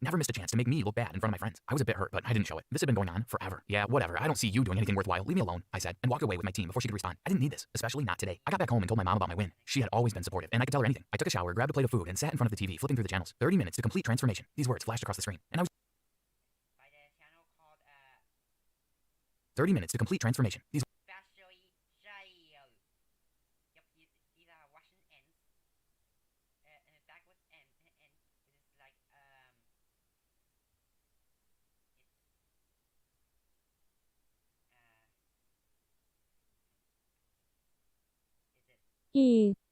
never missed a chance to make me look bad in front of my friends. I was a bit hurt, but I didn't show it. This had been going on forever. Yeah, whatever. I don't see you doing anything worthwhile. Leave me alone, I said, and walked away with my team before she could respond. I didn't need this, especially not today. I got back home and told my mom about my win. She had always been supportive, and I could tell her anything. I took a shower, grabbed a plate of food, and sat in front of the TV, flipping through the channels. 30 minutes to complete transformation. These words flashed across the screen, and I was By the channel called 30 minutes to complete transformation. These Specially Jail. Yep, these are Russian ends. And the backwards end it is like E. and having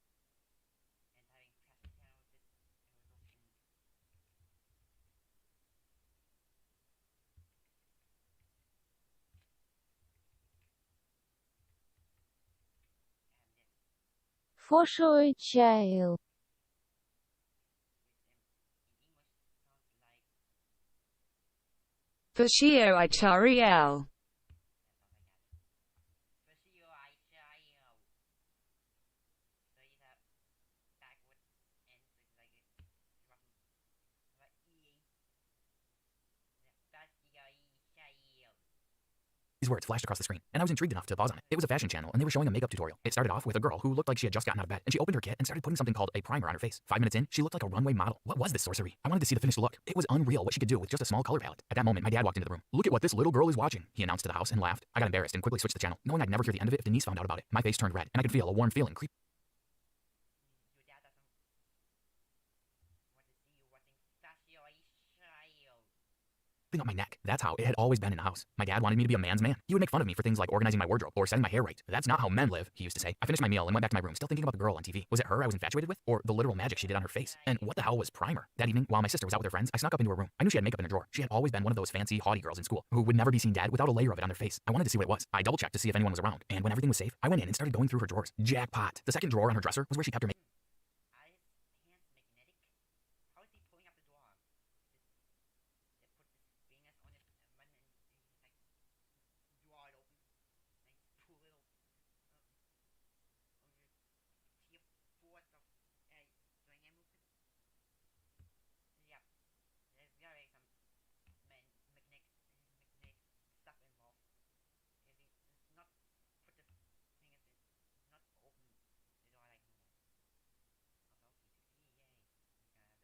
pressed the channel with this resolution. Foshoy Jail. Fushio Ichariel. These words flashed across the screen, and I was intrigued enough to pause on it. It was a fashion channel, and they were showing a makeup tutorial. It started off with a girl who looked like she had just gotten out of bed, and she opened her kit and started putting something called a primer on her face. 5 minutes in, she looked like a runway model. What was this sorcery? I wanted to see the finished look. It was unreal what she could do with just a small color palette. At that moment, my dad walked into the room. "Look at what this little girl is watching," he announced to the house, and laughed. I got embarrassed and quickly switched the channel, knowing I'd never hear the end of it if Denise found out about it. My face turned red, and I could feel a warm feeling creep. thing up my neck. That's how it had always been in the house. My dad wanted me to be a man's man. He would make fun of me for things like organizing my wardrobe or setting my hair right. That's not how men live, he used to say. I finished my meal and went back to my room, still thinking about the girl on TV. Was it her I was infatuated with, or the literal magic she did on her face? And what the hell was primer? That evening, while my sister was out with her friends, I snuck up into her room. I knew she had makeup in her drawer. She had always been one of those fancy, haughty girls in school who would never be seen dead without a layer of it on their face. I wanted to see what it was. I double-checked to see if anyone was around, and when everything was safe, I went in and started going through her drawers. Jackpot. The second drawer on her dresser was where she kept her makeup. Are his hands magnetic? How is he pulling up the door? They put his fingers on it and he's like draw it open. Like pull it open. Sheer force of doing a movement. Yeah. There's very some magnetic stuff involved. It's not put the fingers in, not open the door like normal. Also, yay.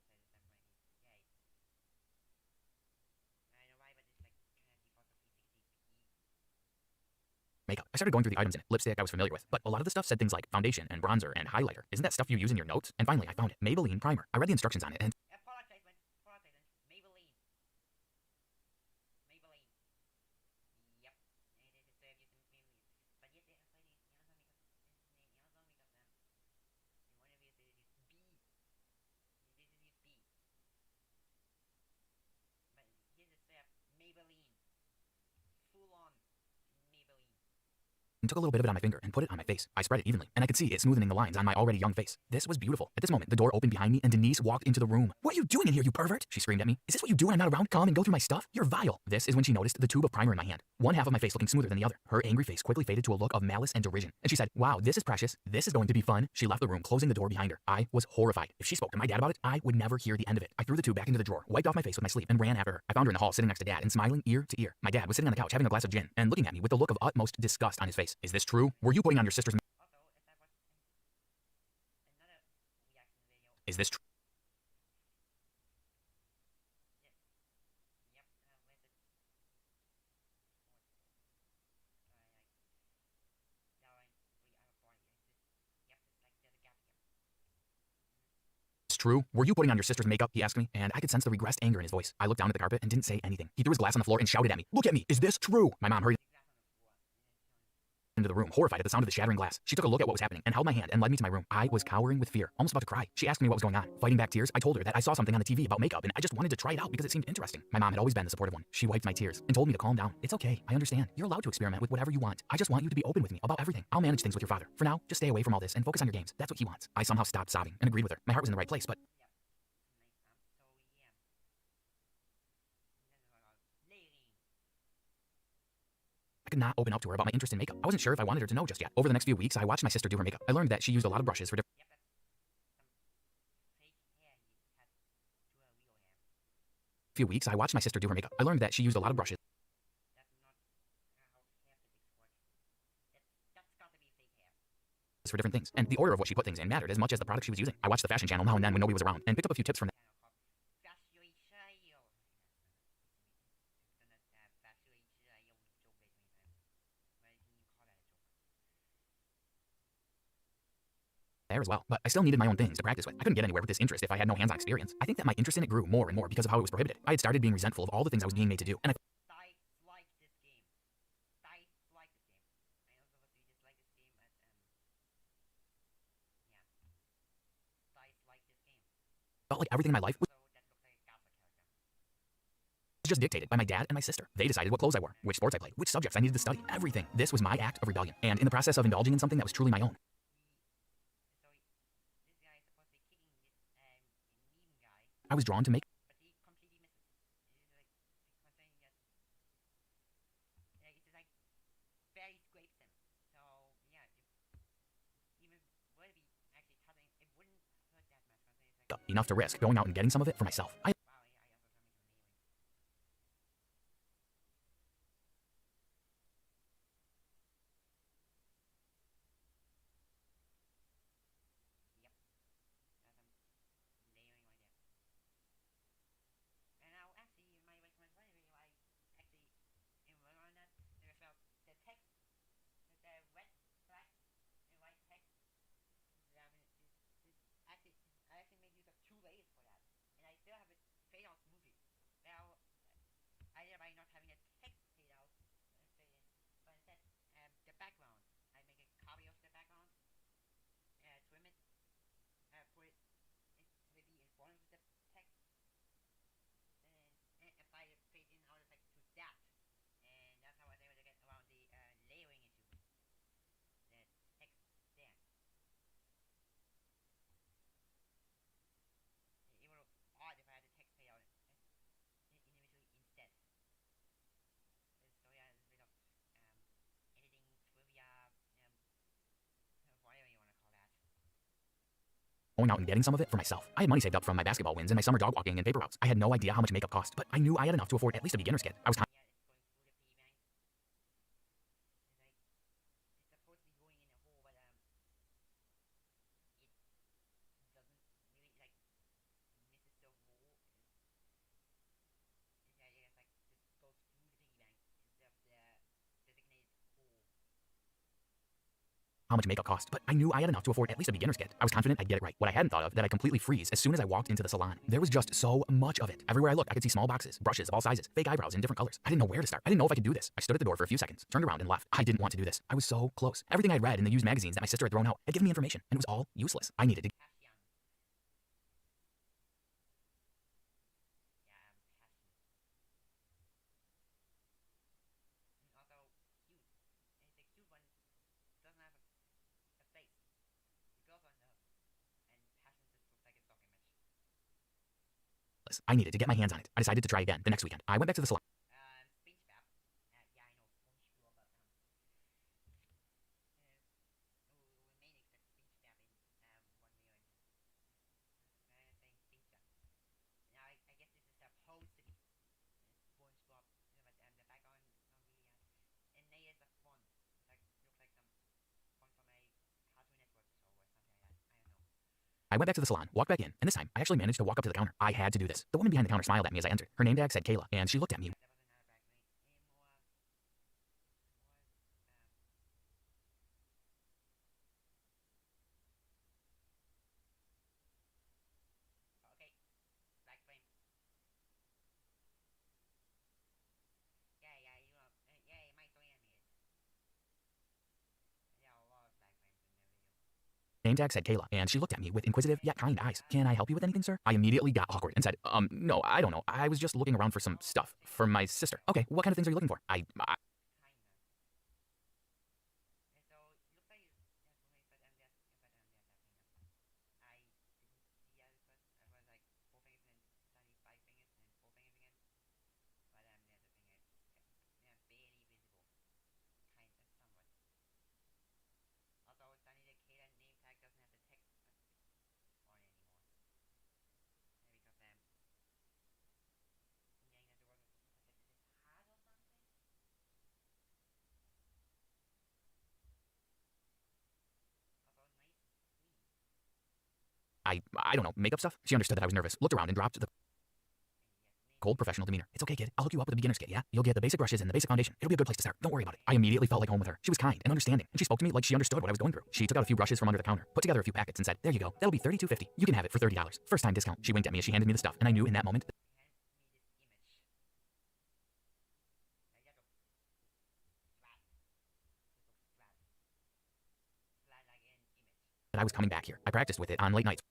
I'm gonna have to say this time right. Yay. I don't know why, but it's like kind of default of 360p. I started going through the items in it. Lipstick I was familiar with, but a lot of the stuff said things like foundation and bronzer and highlighter. Isn't that stuff you use in your notes? And finally, I found it. Maybelline primer. I read the instructions on it and Product placement. Maybelline. Maybelline. Yep. And it is served using Maybelline. But yet they have played the Amazon makeup. Amazon makeup them. And one of these is B. This is B. But here is served Maybelline. Full on Maybelline. took a little bit of it on my finger and put it on my face. I spread it evenly, and I could see it smoothing the lines on my already young face. This was beautiful. At this moment, the door opened behind me, and Denise walked into the room. "What are you doing in here, you pervert?" she screamed at me. "Is this what you do when I'm not around? Come and go through my stuff? You're vile." This is when she noticed the tube of primer in my hand. One half of my face looking smoother than the other. Her angry face quickly faded to a look of malice and derision, and she said, "Wow, this is precious. This is going to be fun." She left the room, closing the door behind her. I was horrified. If she spoke to my dad about it, I would never hear the end of it. I threw the tube back into the drawer, wiped off my face with my sleeve, and ran after her. I found her in the hall, sitting next to Dad and smiling ear to ear. My dad was sitting on the couch having a glass of gin and looking at me with the look of utmost disgust on his face. "Is this true? Were you putting on your sister's Also, if that was another reaction video. Is this true?" Yep, where's it? It's true? Were you putting on your sister's makeup?" he asked me, and I could sense the regressed anger in his voice. I looked down at the carpet and didn't say anything. He threw his glass on the floor and shouted at me, "Look at me! Is this true?" My mom hurried into the room, horrified at the sound of the shattering glass. She took a look at what was happening and held my hand and led me to my room. I was cowering with fear, almost about to cry. She asked me what was going on. Fighting back tears, I told her that I saw something on the TV about makeup and I just wanted to try it out because it seemed interesting. My mom had always been the supportive one. She wiped my tears and told me to calm down. "It's okay. I understand. You're allowed to experiment with whatever you want. I just want you to be open with me about everything. I'll manage things with your father. For now, just stay away from all this and focus on your games. That's what he wants." I somehow stopped sobbing and agreed with her. My heart was in the right place, but I could not open up to her about my interest in makeup. I wasn't sure if I wanted her to know just yet. Over the next few weeks, I watched my sister do her makeup. I learned that she used a lot of brushes for different few weeks. I watched my sister do her makeup. I learned that she used a lot of brushes for different things, and the order of what she put things in mattered as much as the product she was using. I watched the fashion channel now and then when nobody was around and picked up a few tips from there as well, but I still needed my own things to practice with. I couldn't get anywhere with this interest if I had no hands-on experience. I think that my interest in it grew more and more because of how it was prohibited. I had started being resentful of all the things I was being made to do, and I Dislike this game. Dislike this game. I also was dislike this game at yeah. Dislike this game. felt like everything in my life was So that looks like a Gaza character. just dictated by my dad and my sister. They decided what clothes I wore, which sports I played, which subjects I needed to study, everything. This was my act of rebellion, and in the process of indulging in something that was truly my own, So this guy is supposed to be kicking this meme guy, I was drawn to make but he completely misses. It's like saying yes. Yeah, it's like barely scrapes him. So yeah, even would be actually touching, it wouldn't hurt that much. It's like enough to risk going out and getting some of it for myself. wow, yeah, I also something amazing. Yep, that's some layering right there. And now actually my recommend I actually in on that there felt the text, the red, black, and white text. I actually made use of 2 layers for that, and I still have it going out and getting some of it for myself. I had money saved up from my basketball wins and my summer dog walking and paper routes. I had no idea how much makeup cost, but I knew I had enough to afford at least a beginner's kit. I was how much makeup cost, but I knew I had enough to afford at least a beginner's kit. I was confident I'd get it right. What I hadn't thought of, that I completely freeze as soon as I walked into the salon. There was just so much of it. Everywhere I looked, I could see small boxes, brushes of all sizes, fake eyebrows in different colors. I didn't know where to start. I didn't know if I could do this. I stood at the door for a few seconds, turned around and left. I didn't want to do this. I was so close. Everything I'd read in the used magazines that my sister had thrown out had given me information, and it was all useless. I needed to I needed to get my hands on it. I decided to try again the next weekend. I went back to the salon. I went back to the salon, walked back in, and this time I actually managed to walk up to the counter. I had to do this. The woman behind the counter smiled at me as I entered. Her name tag said Kayla, and she looked at me. Name tag said Kayla, and she looked at me with inquisitive yet kind eyes. Can I help you with anything, sir? I immediately got awkward and said, no, I don't know. I was just looking around for some stuff for my sister. Okay, what kind of things are you looking for? I don't know, makeup stuff? She understood that I was nervous, looked around and dropped the cold professional demeanor. It's okay, kid. I'll hook you up with a beginner's kit, yeah? You'll get the basic brushes and the basic foundation. It'll be a good place to start. Don't worry about it. I immediately felt like home with her. She was kind and understanding, and she spoke to me like she understood what I was going through. She took out a few brushes from under the counter, put together a few packets, and said, there you go. That'll be $32.50. You can have it for $30. First time discount. She winked at me as she handed me the stuff, and I knew in that moment that I was coming back here. I practiced with it on late nights.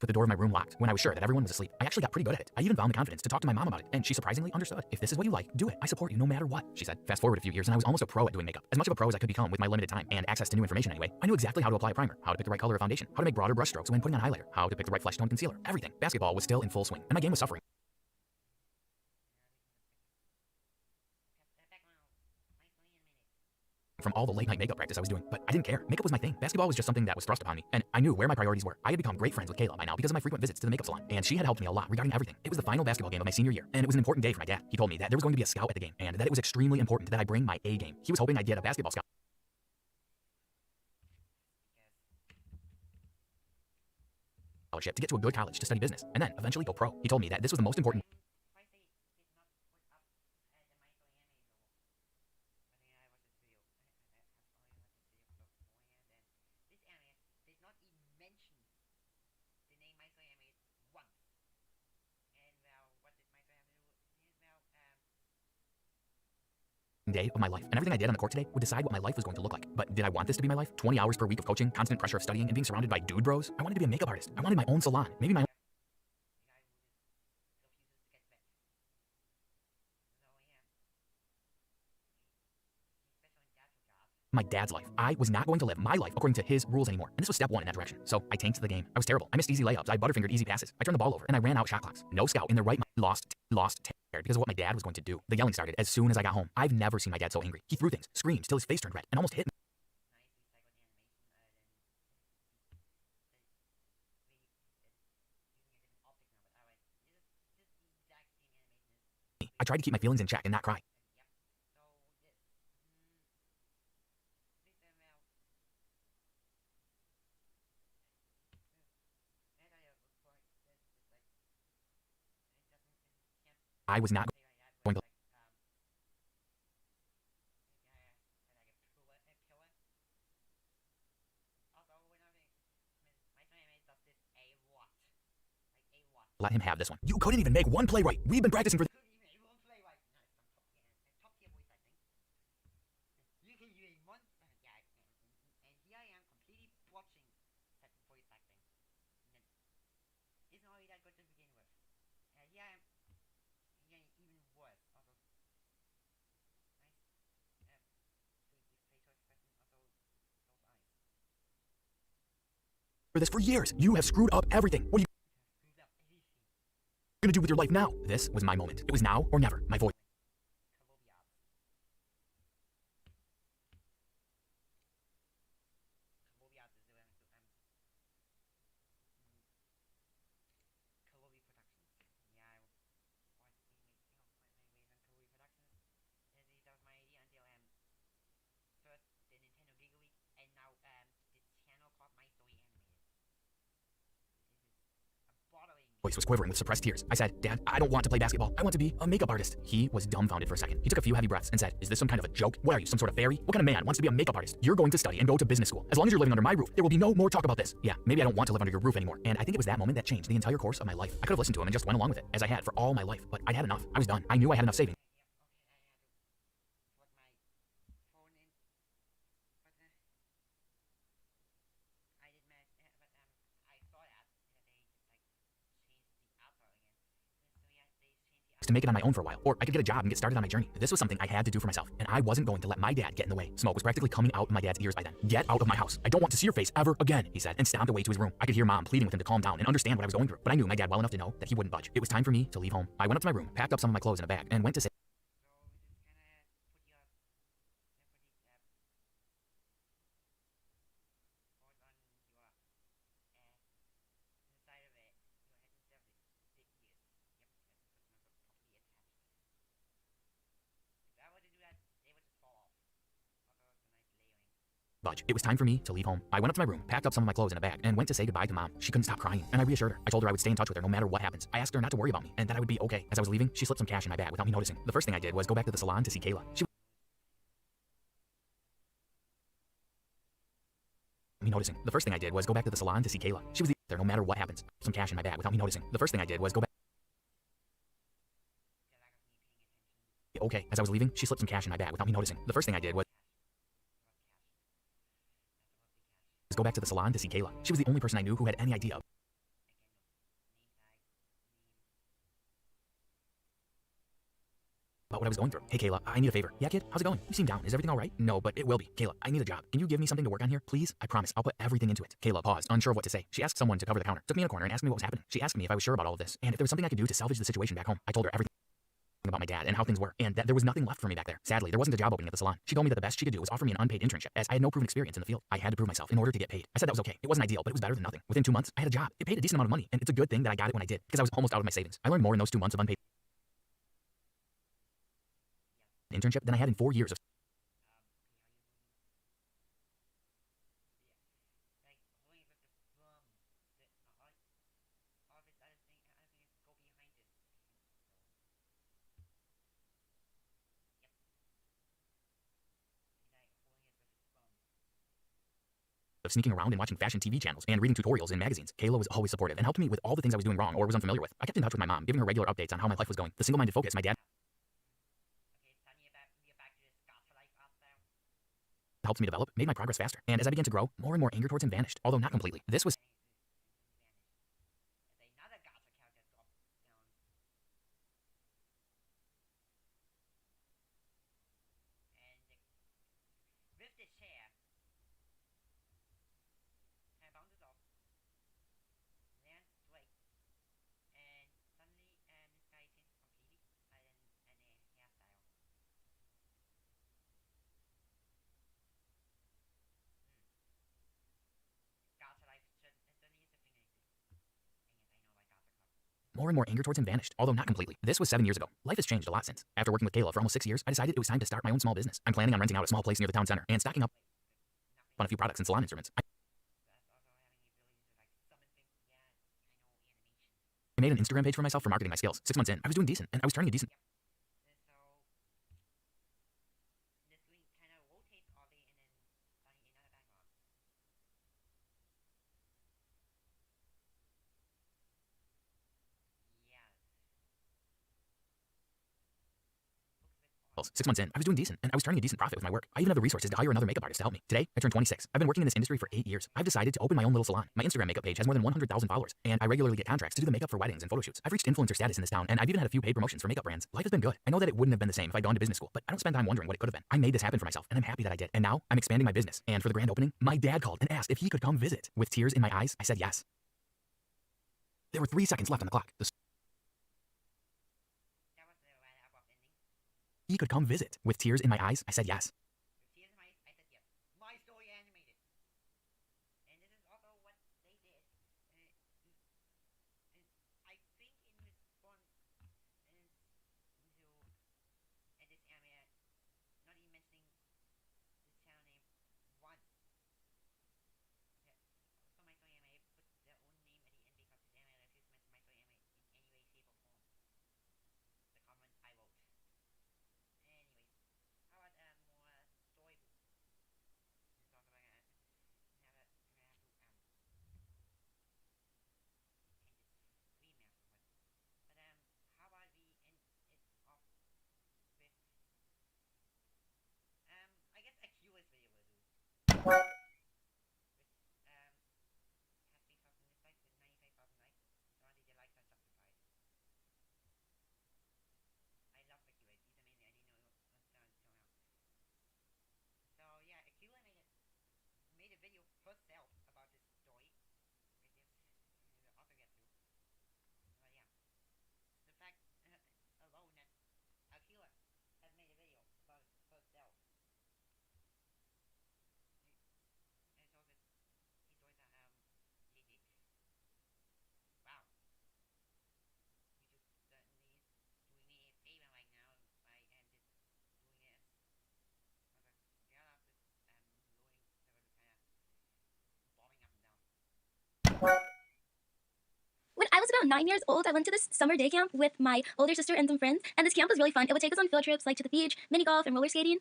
With the door of my room locked when I was sure that everyone was asleep. I actually got pretty good at it. I even found the confidence to talk to my mom about it, and she surprisingly understood. If this is what you like, do it. I support you no matter what, she said. Fast forward a few years and I was almost a pro at doing makeup. As much of a pro as I could become with my limited time and access to new information anyway. I knew exactly how to apply a primer, how to pick the right color of foundation, how to make broader brush strokes when putting on highlighter, how to pick the right flesh tone concealer, everything. Basketball was still in full swing, and my game was suffering from all the late night makeup practice I was doing, but I didn't care. Makeup was my thing. Basketball was just something that was thrust upon me, and I knew where my priorities were. I had become great friends with Kayla by now because of my frequent visits to the makeup salon, and she had helped me a lot regarding everything. It was the final basketball game of my senior year, and it was an important day for my dad. He told me that there was going to be a scout at the game, and that it was extremely important that I bring my A game. He was hoping I'd get a basketball scout scholarship to get to a good college to study business, and then eventually go pro. He told me that this was the most important day of my life, and everything I did on the court today would decide what my life was going to look like. But did I want this to be my life? 20 hours per week of coaching, constant pressure of studying, and being surrounded by dude bros? I wanted to be a makeup artist. I wanted my own salon, maybe my own my dad's life. I was not going to live my life according to his rules anymore, and this was step one in that direction. So I tanked the game. I was terrible. I missed easy layups. I butterfingered easy passes. I turned the ball over, and I ran out shot clocks. No scout in the right mind. Lost. because of what my dad was going to do. The yelling started as soon as I got home. I've never seen my dad so angry. He threw things, screamed till his face turned red, and almost hit me. I tried to keep my feelings in check and not cry. I was not going to. Let him have this one. You couldn't even make one play right. We've been practicing for. For this for years. You have screwed up everything. What are you gonna do with your life now? This was my moment. It was now or never. My voice. Voice was quivering with suppressed tears. I said, Dad, I don't want to play basketball. I want to be a makeup artist. He was dumbfounded for a second. He took a few heavy breaths and said, is this some kind of a joke? What are you, some sort of fairy? What kind of man wants to be a makeup artist? You're going to study and go to business school. As long as you're living under my roof, there will be no more talk about this. Yeah, maybe I don't want to live under your roof anymore. And I think it was that moment that changed the entire course of my life. I could have listened to him and just went along with it, as I had for all my life. But I'd had enough. I was done. I knew I had enough savings to make it on my own for a while, or I could get a job and get started on my journey. This was something I had to do for myself, and I wasn't going to let my dad get in the way. Smoke was practically coming out of my dad's ears by then. Get out of my house. I don't want to see your face ever again, he said, and stomped away to his room. I could hear Mom pleading with him to calm down and understand what I was going through, but I knew my dad well enough to know that he wouldn't budge. It was time for me to leave home. I went up to my room, packed up some of my clothes in a bag, and went to say budge. It was time for me to leave home. I went up to my room, packed up some of my clothes in a bag, and went to say goodbye to Mom. She couldn't stop crying, and I reassured her. I told her I would stay in touch with her no matter what happens. I asked her not to worry about me, and that I would be okay. As I was leaving, she slipped some cash in my bag without me noticing. The first thing I did was go back to the salon to see Kayla. The first thing I did was go back to the salon to see Kayla. She was there no matter what happens. Some cash in my bag without me noticing. The first thing I did was go back. Okay. As I was leaving, she slipped some cash in my bag without me noticing. The first thing I did was go back to the salon to see Kayla. She was the only person I knew who had any idea of about what I was going through. Hey Kayla, I need a favor. Yeah kid, how's it going? You seem down. Is everything alright? No, but it will be. Kayla, I need a job. Can you give me something to work on here? Please? I promise. I'll put everything into it. Kayla paused, unsure of what to say. She asked someone to cover the counter, took me in a corner and asked me what was happening. She asked me if I was sure about all of this, and if there was something I could do to salvage the situation back home. I told her everything about my dad and how things were, and that there was nothing left for me back there. Sadly, there wasn't a job opening at the salon. She told me that the best she could do was offer me an unpaid internship, as I had no proven experience in the field. I had to prove myself in order to get paid. I said that was okay. It wasn't ideal, but it was better than nothing. Within 2 months, I had a job. It paid a decent amount of money, and it's a good thing that I got it when I did, because I was almost out of my savings. I learned more in those 2 months of unpaid internship than I had in 4 years of sneaking around and watching fashion TV channels and reading tutorials in magazines. Kayla was always supportive and helped me with all the things I was doing wrong or was unfamiliar with. I kept in touch with my mom, giving her regular updates on how my life was going. The single-minded focus my dad helped me develop made my progress faster. And as I began to grow, more and more anger towards him vanished, although not completely. This was more and more anger towards him vanished, although not completely. This was 7 years ago. Life has changed a lot since. After working with Kayla for almost 6 years, I decided it was time to start my own small business. I'm planning on renting out a small place near the town center and stocking up on a few products and salon instruments. I made an Instagram page for myself for marketing my skills. 6 months in, I was doing decent, and I was turning a decent. Well, 6 months in, I was doing decent, and I was turning a decent profit with my work. I even have the resources to hire another makeup artist to help me. Today, I turned 26. I've been working in this industry for 8 years. I've decided to open my own little salon. My Instagram makeup page has more than 100,000 followers, and I regularly get contracts to do the makeup for weddings and photo shoots. I've reached influencer status in this town, and I've even had a few paid promotions for makeup brands. Life has been good. I know that it wouldn't have been the same if I'd gone to business school, but I don't spend time wondering what it could have been. I made this happen for myself, and I'm happy that I did. And now, I'm expanding my business. And for the grand opening, my dad called and asked if he could come visit. With tears in my eyes, I said yes. There were 3 seconds left on the clock. He could come visit. With tears in my eyes, I said yes. My story animated. And this is also what they did. I think in response to at this area, not even mentioning the channel name once. Okay. So my story anime put their own name at the end because this anime refused to mention my story anime in any way, shape, or form. The comment I wrote. Anyways, how about more Storybooth? This is also like I have to end this remaster, but how about we end it off with I guess a curious video will do. Which has 3,000 dislikes with 95,000 likes, so I think the likes are justified. I love Akira, he's amazing, I didn't know it was until now. So yeah, Akira made a video herself about this story, which is the author get to. But yeah, the fact alone that Akira has made a video about herself. And also his stories are legit. Wow. YouTube certainly is doing me a favor right now by just doing it as yeah, this loading server is kinda bobbing up and down. When I was about 9 years old, I went to this summer day camp with my older sister and some friends, and this camp was really fun. It would take us on field trips like to the beach, mini golf, and roller skating.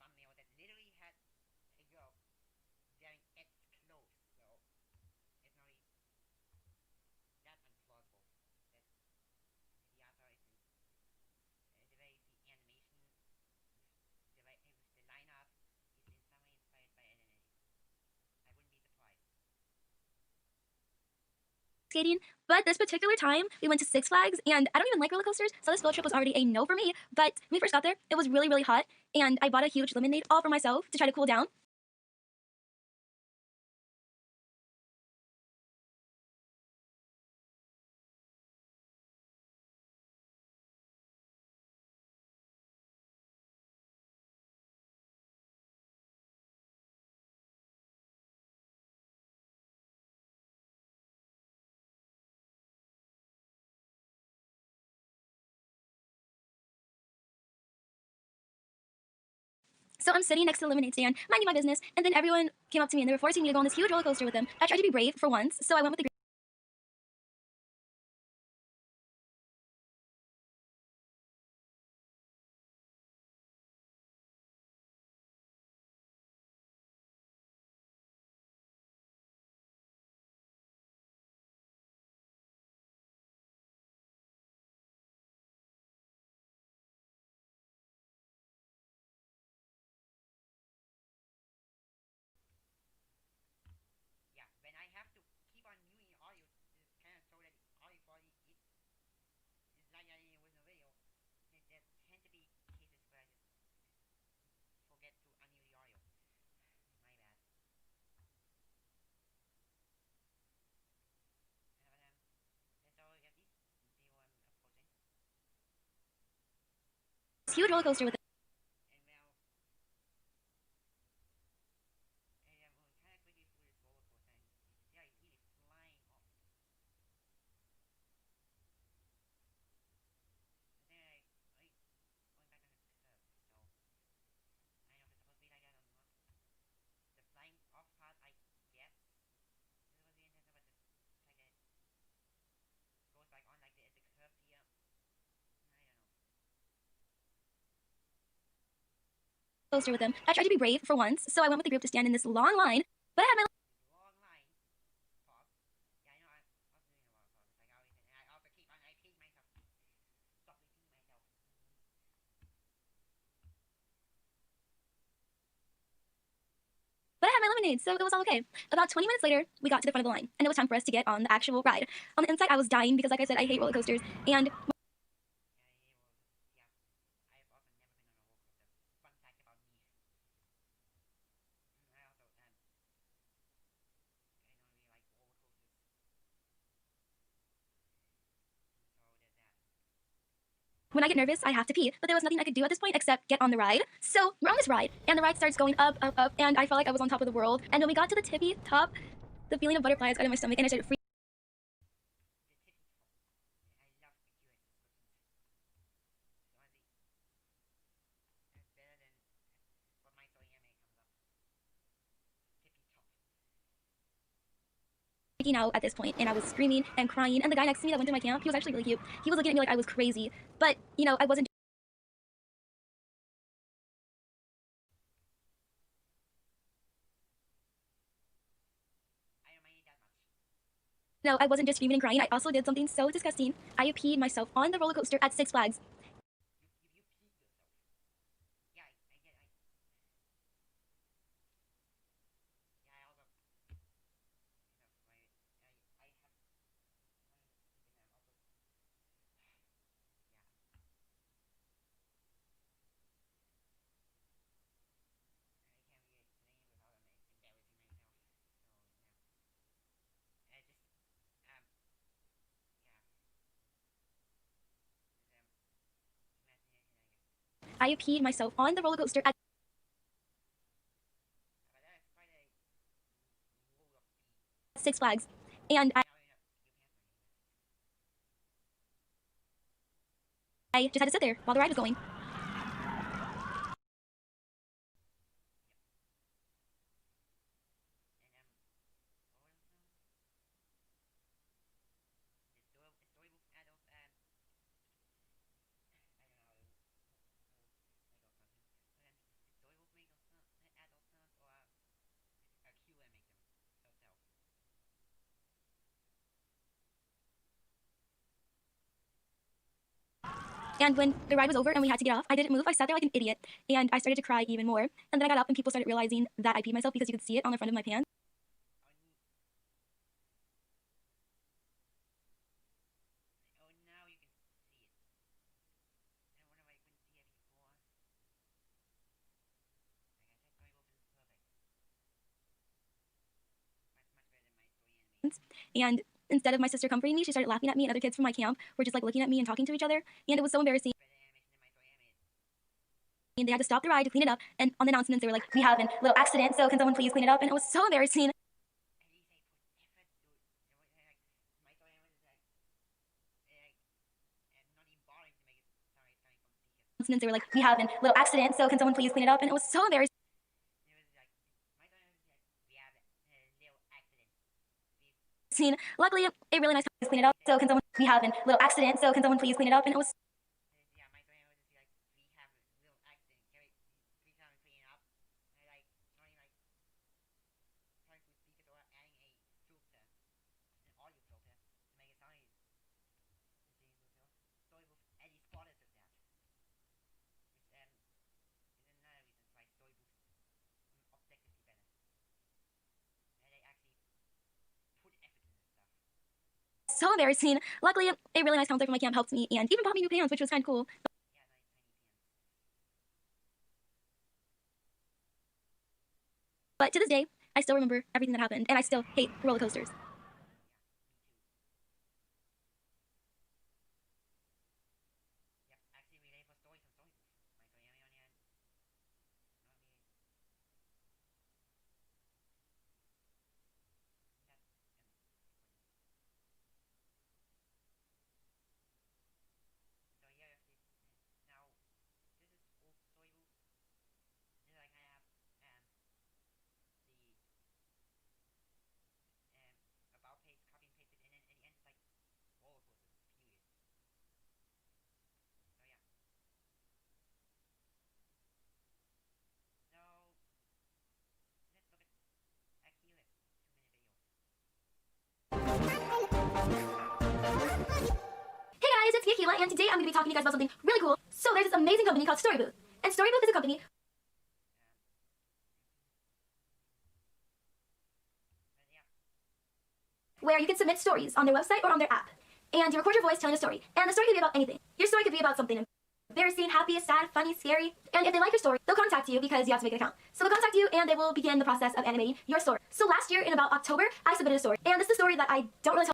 Thumbnail that literally had a girl wearing Ed's clothes, so it's not really that unplausible that the author is the way the animation with the lineup is in some way inspired by Ed and Eddy. I wouldn't be surprised. Skating, but this particular time we went to Six Flags, and I don't even like roller coasters, so this field trip was already a no for me. But when we first got there, it was really, really hot, and I bought a huge lemonade all for myself to try to cool down. So I'm sitting next to the lemonade stand, minding my business, and then everyone came up to me and they were forcing me to go on this huge roller coaster with them. I tried to be brave for once, so I went with the Yeah, when I have to keep on viewing huge roller coaster with And well, we kind of quickly flew this roller coaster, and yeah, it's really flying off. But then I going back on the curb, so I don't know if it's supposed to be like that or not. The flying off part, I guess, this was the intention, but the fact that it goes back on like the curve here, I don't know. coaster with him. I tried to be brave for once, so I went with the group to stand in this long line, but I had my Long line. Pause. Yeah, I know I'm also doing a lot of pauses, like I always say, and I also keep on repeating myself. Stop repeating myself. but I had my lemonade, so it was all okay. About 20 minutes later, we got to the front of the line, and it was time for us to get on the actual ride. On the inside, I was dying because, like I said, I hate roller coasters, and Yeah, I've also never been on a roller coaster. Fun fact about me. I also I don't really like roller coasters. So there's that. when I get nervous, I have to pee, but there was nothing I could do at this point except get on the ride. So we're on this ride, and the ride starts going up, up, up, and I felt like I was on top of the world. And when we got to the tippy top, the feeling of butterflies got in my stomach, and I started freaking. The tippy top. I love accurate descriptions. So honestly, that's better than what my story anime comes up. Tippy top. Freaking out at this point, and I was screaming and crying, and the guy next to me that went to my camp, he was actually really cute. He was looking at me like I was crazy, but you know, I wasn't I don't mind it that much. no, I wasn't just screaming and crying. I also did something so disgusting. I peed myself on the roller coaster at Six Flags. You peed yourself. Yeah, I get I yeah, I also I have one and also I can't really explain it without embarrassing myself. So yeah. I just yeah. Imagination, I guess. I peed myself on the roller coaster at But that's quite a rule of pee. Six Flags, and I just had to sit there while the ride was going. Storybooth adult I don't know Storybooth make those adult sounds or a QA make them herself. And when the ride was over and we had to get off, I didn't move. I sat there like an idiot, and I started to cry even more. And then I got up, and people started realizing that I peed myself because you could see it on the front of my pants. Oh, now you can see it. I wonder why I couldn't see it before. Like I said, Storybooth is perfect. Much better than my story anime. And instead of my sister comforting me, she started laughing at me, and other kids from my camp were just like looking at me and talking to each other, and it was so embarrassing. Better animation than my story anime. And they had to stop the ride to clean it up, and on the announcements they were like, "We have a little accident, so can someone please clean it up?" And it was so embarrassing. At least they put effort, dude. My story anime is like and not even bothering to make it sound like it's coming from speakers. Announcements they were like, "We have a little accident, so can someone please clean it up?" And it was so embarrassing. It was like my story anime is like we have a little accident. Please. Luckily, a really nice place to clean it up. So can someone? We have a little accident, so can someone please clean it up? And it was Yeah, my story anime was just like we have a little accident. Can we please come and clean it up? And like not even like talking through speakers or adding a filter, an audio filter to make it sound like Storybooth Eddy spotted of that. Which is another reason why Storybooth objectively better. And they actually put effort into stuff. so embarrassing. Luckily, a really nice counselor from my camp helped me and even bought me new pants, which was kind of cool. Yeah, nice tiny pants. But to this day, I still remember everything that happened, and I still hate roller coasters. Yep, actually related for stories from Storybooth. Hey guys, it's Yakila, and today I'm going to be talking to you guys about something really cool. So there's this amazing company called Storybooth. And Storybooth is a company where you can submit stories on their website or on their app. And you record your voice telling a story. And the story could be about anything. Your story could be about something embarrassing, happy, sad, funny, scary. And if they like your story, they'll contact you because you have to make an account. So they'll contact you and they will begin the process of animating your story. So last year in about October, I submitted a story. And this is a story that I don't really tell.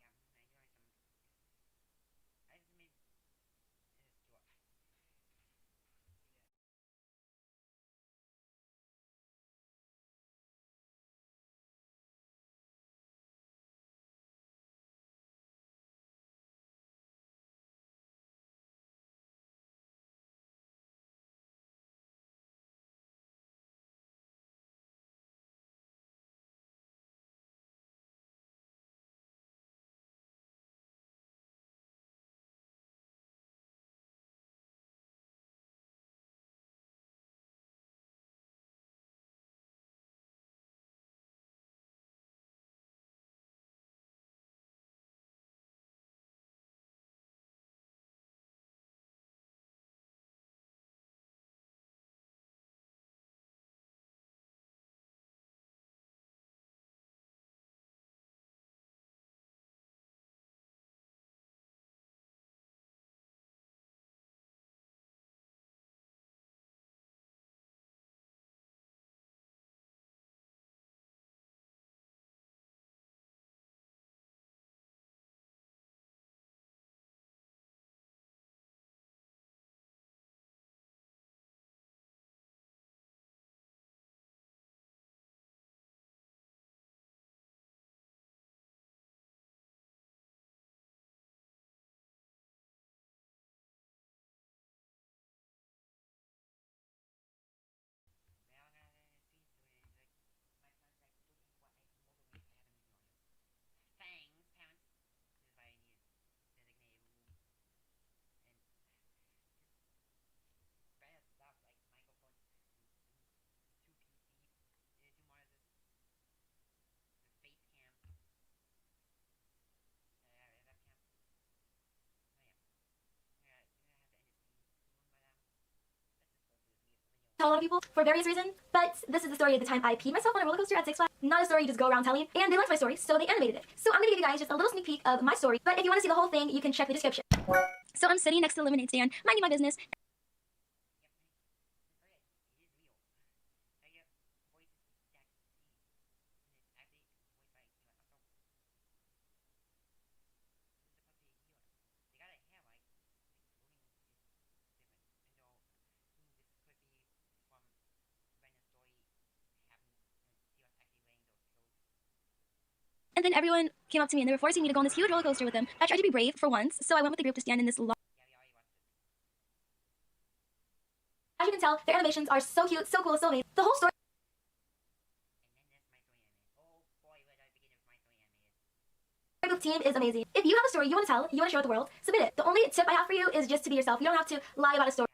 Tell a lot of people for various reasons, but this is the story of the time I peed myself on a roller coaster at Six Flags. Not a story you just go around telling, and they liked my story, so they animated it. So I'm gonna give you guys just a little sneak peek of my story, but if you want to see the whole thing, you can check the description. So I'm sitting next to the lemonade stand, minding my business. And then everyone came up to me and they were forcing me to go on this huge roller coaster with them. I tried to be brave for once, so I went with the group to stand in this long. As you can tell, their animations are so cute, so cool, so amazing. The whole story. Storybooth team is amazing. If you have a story you want to tell, you want to share with the world, submit it. The only tip I have for you is just to be yourself. You don't have to lie about a story.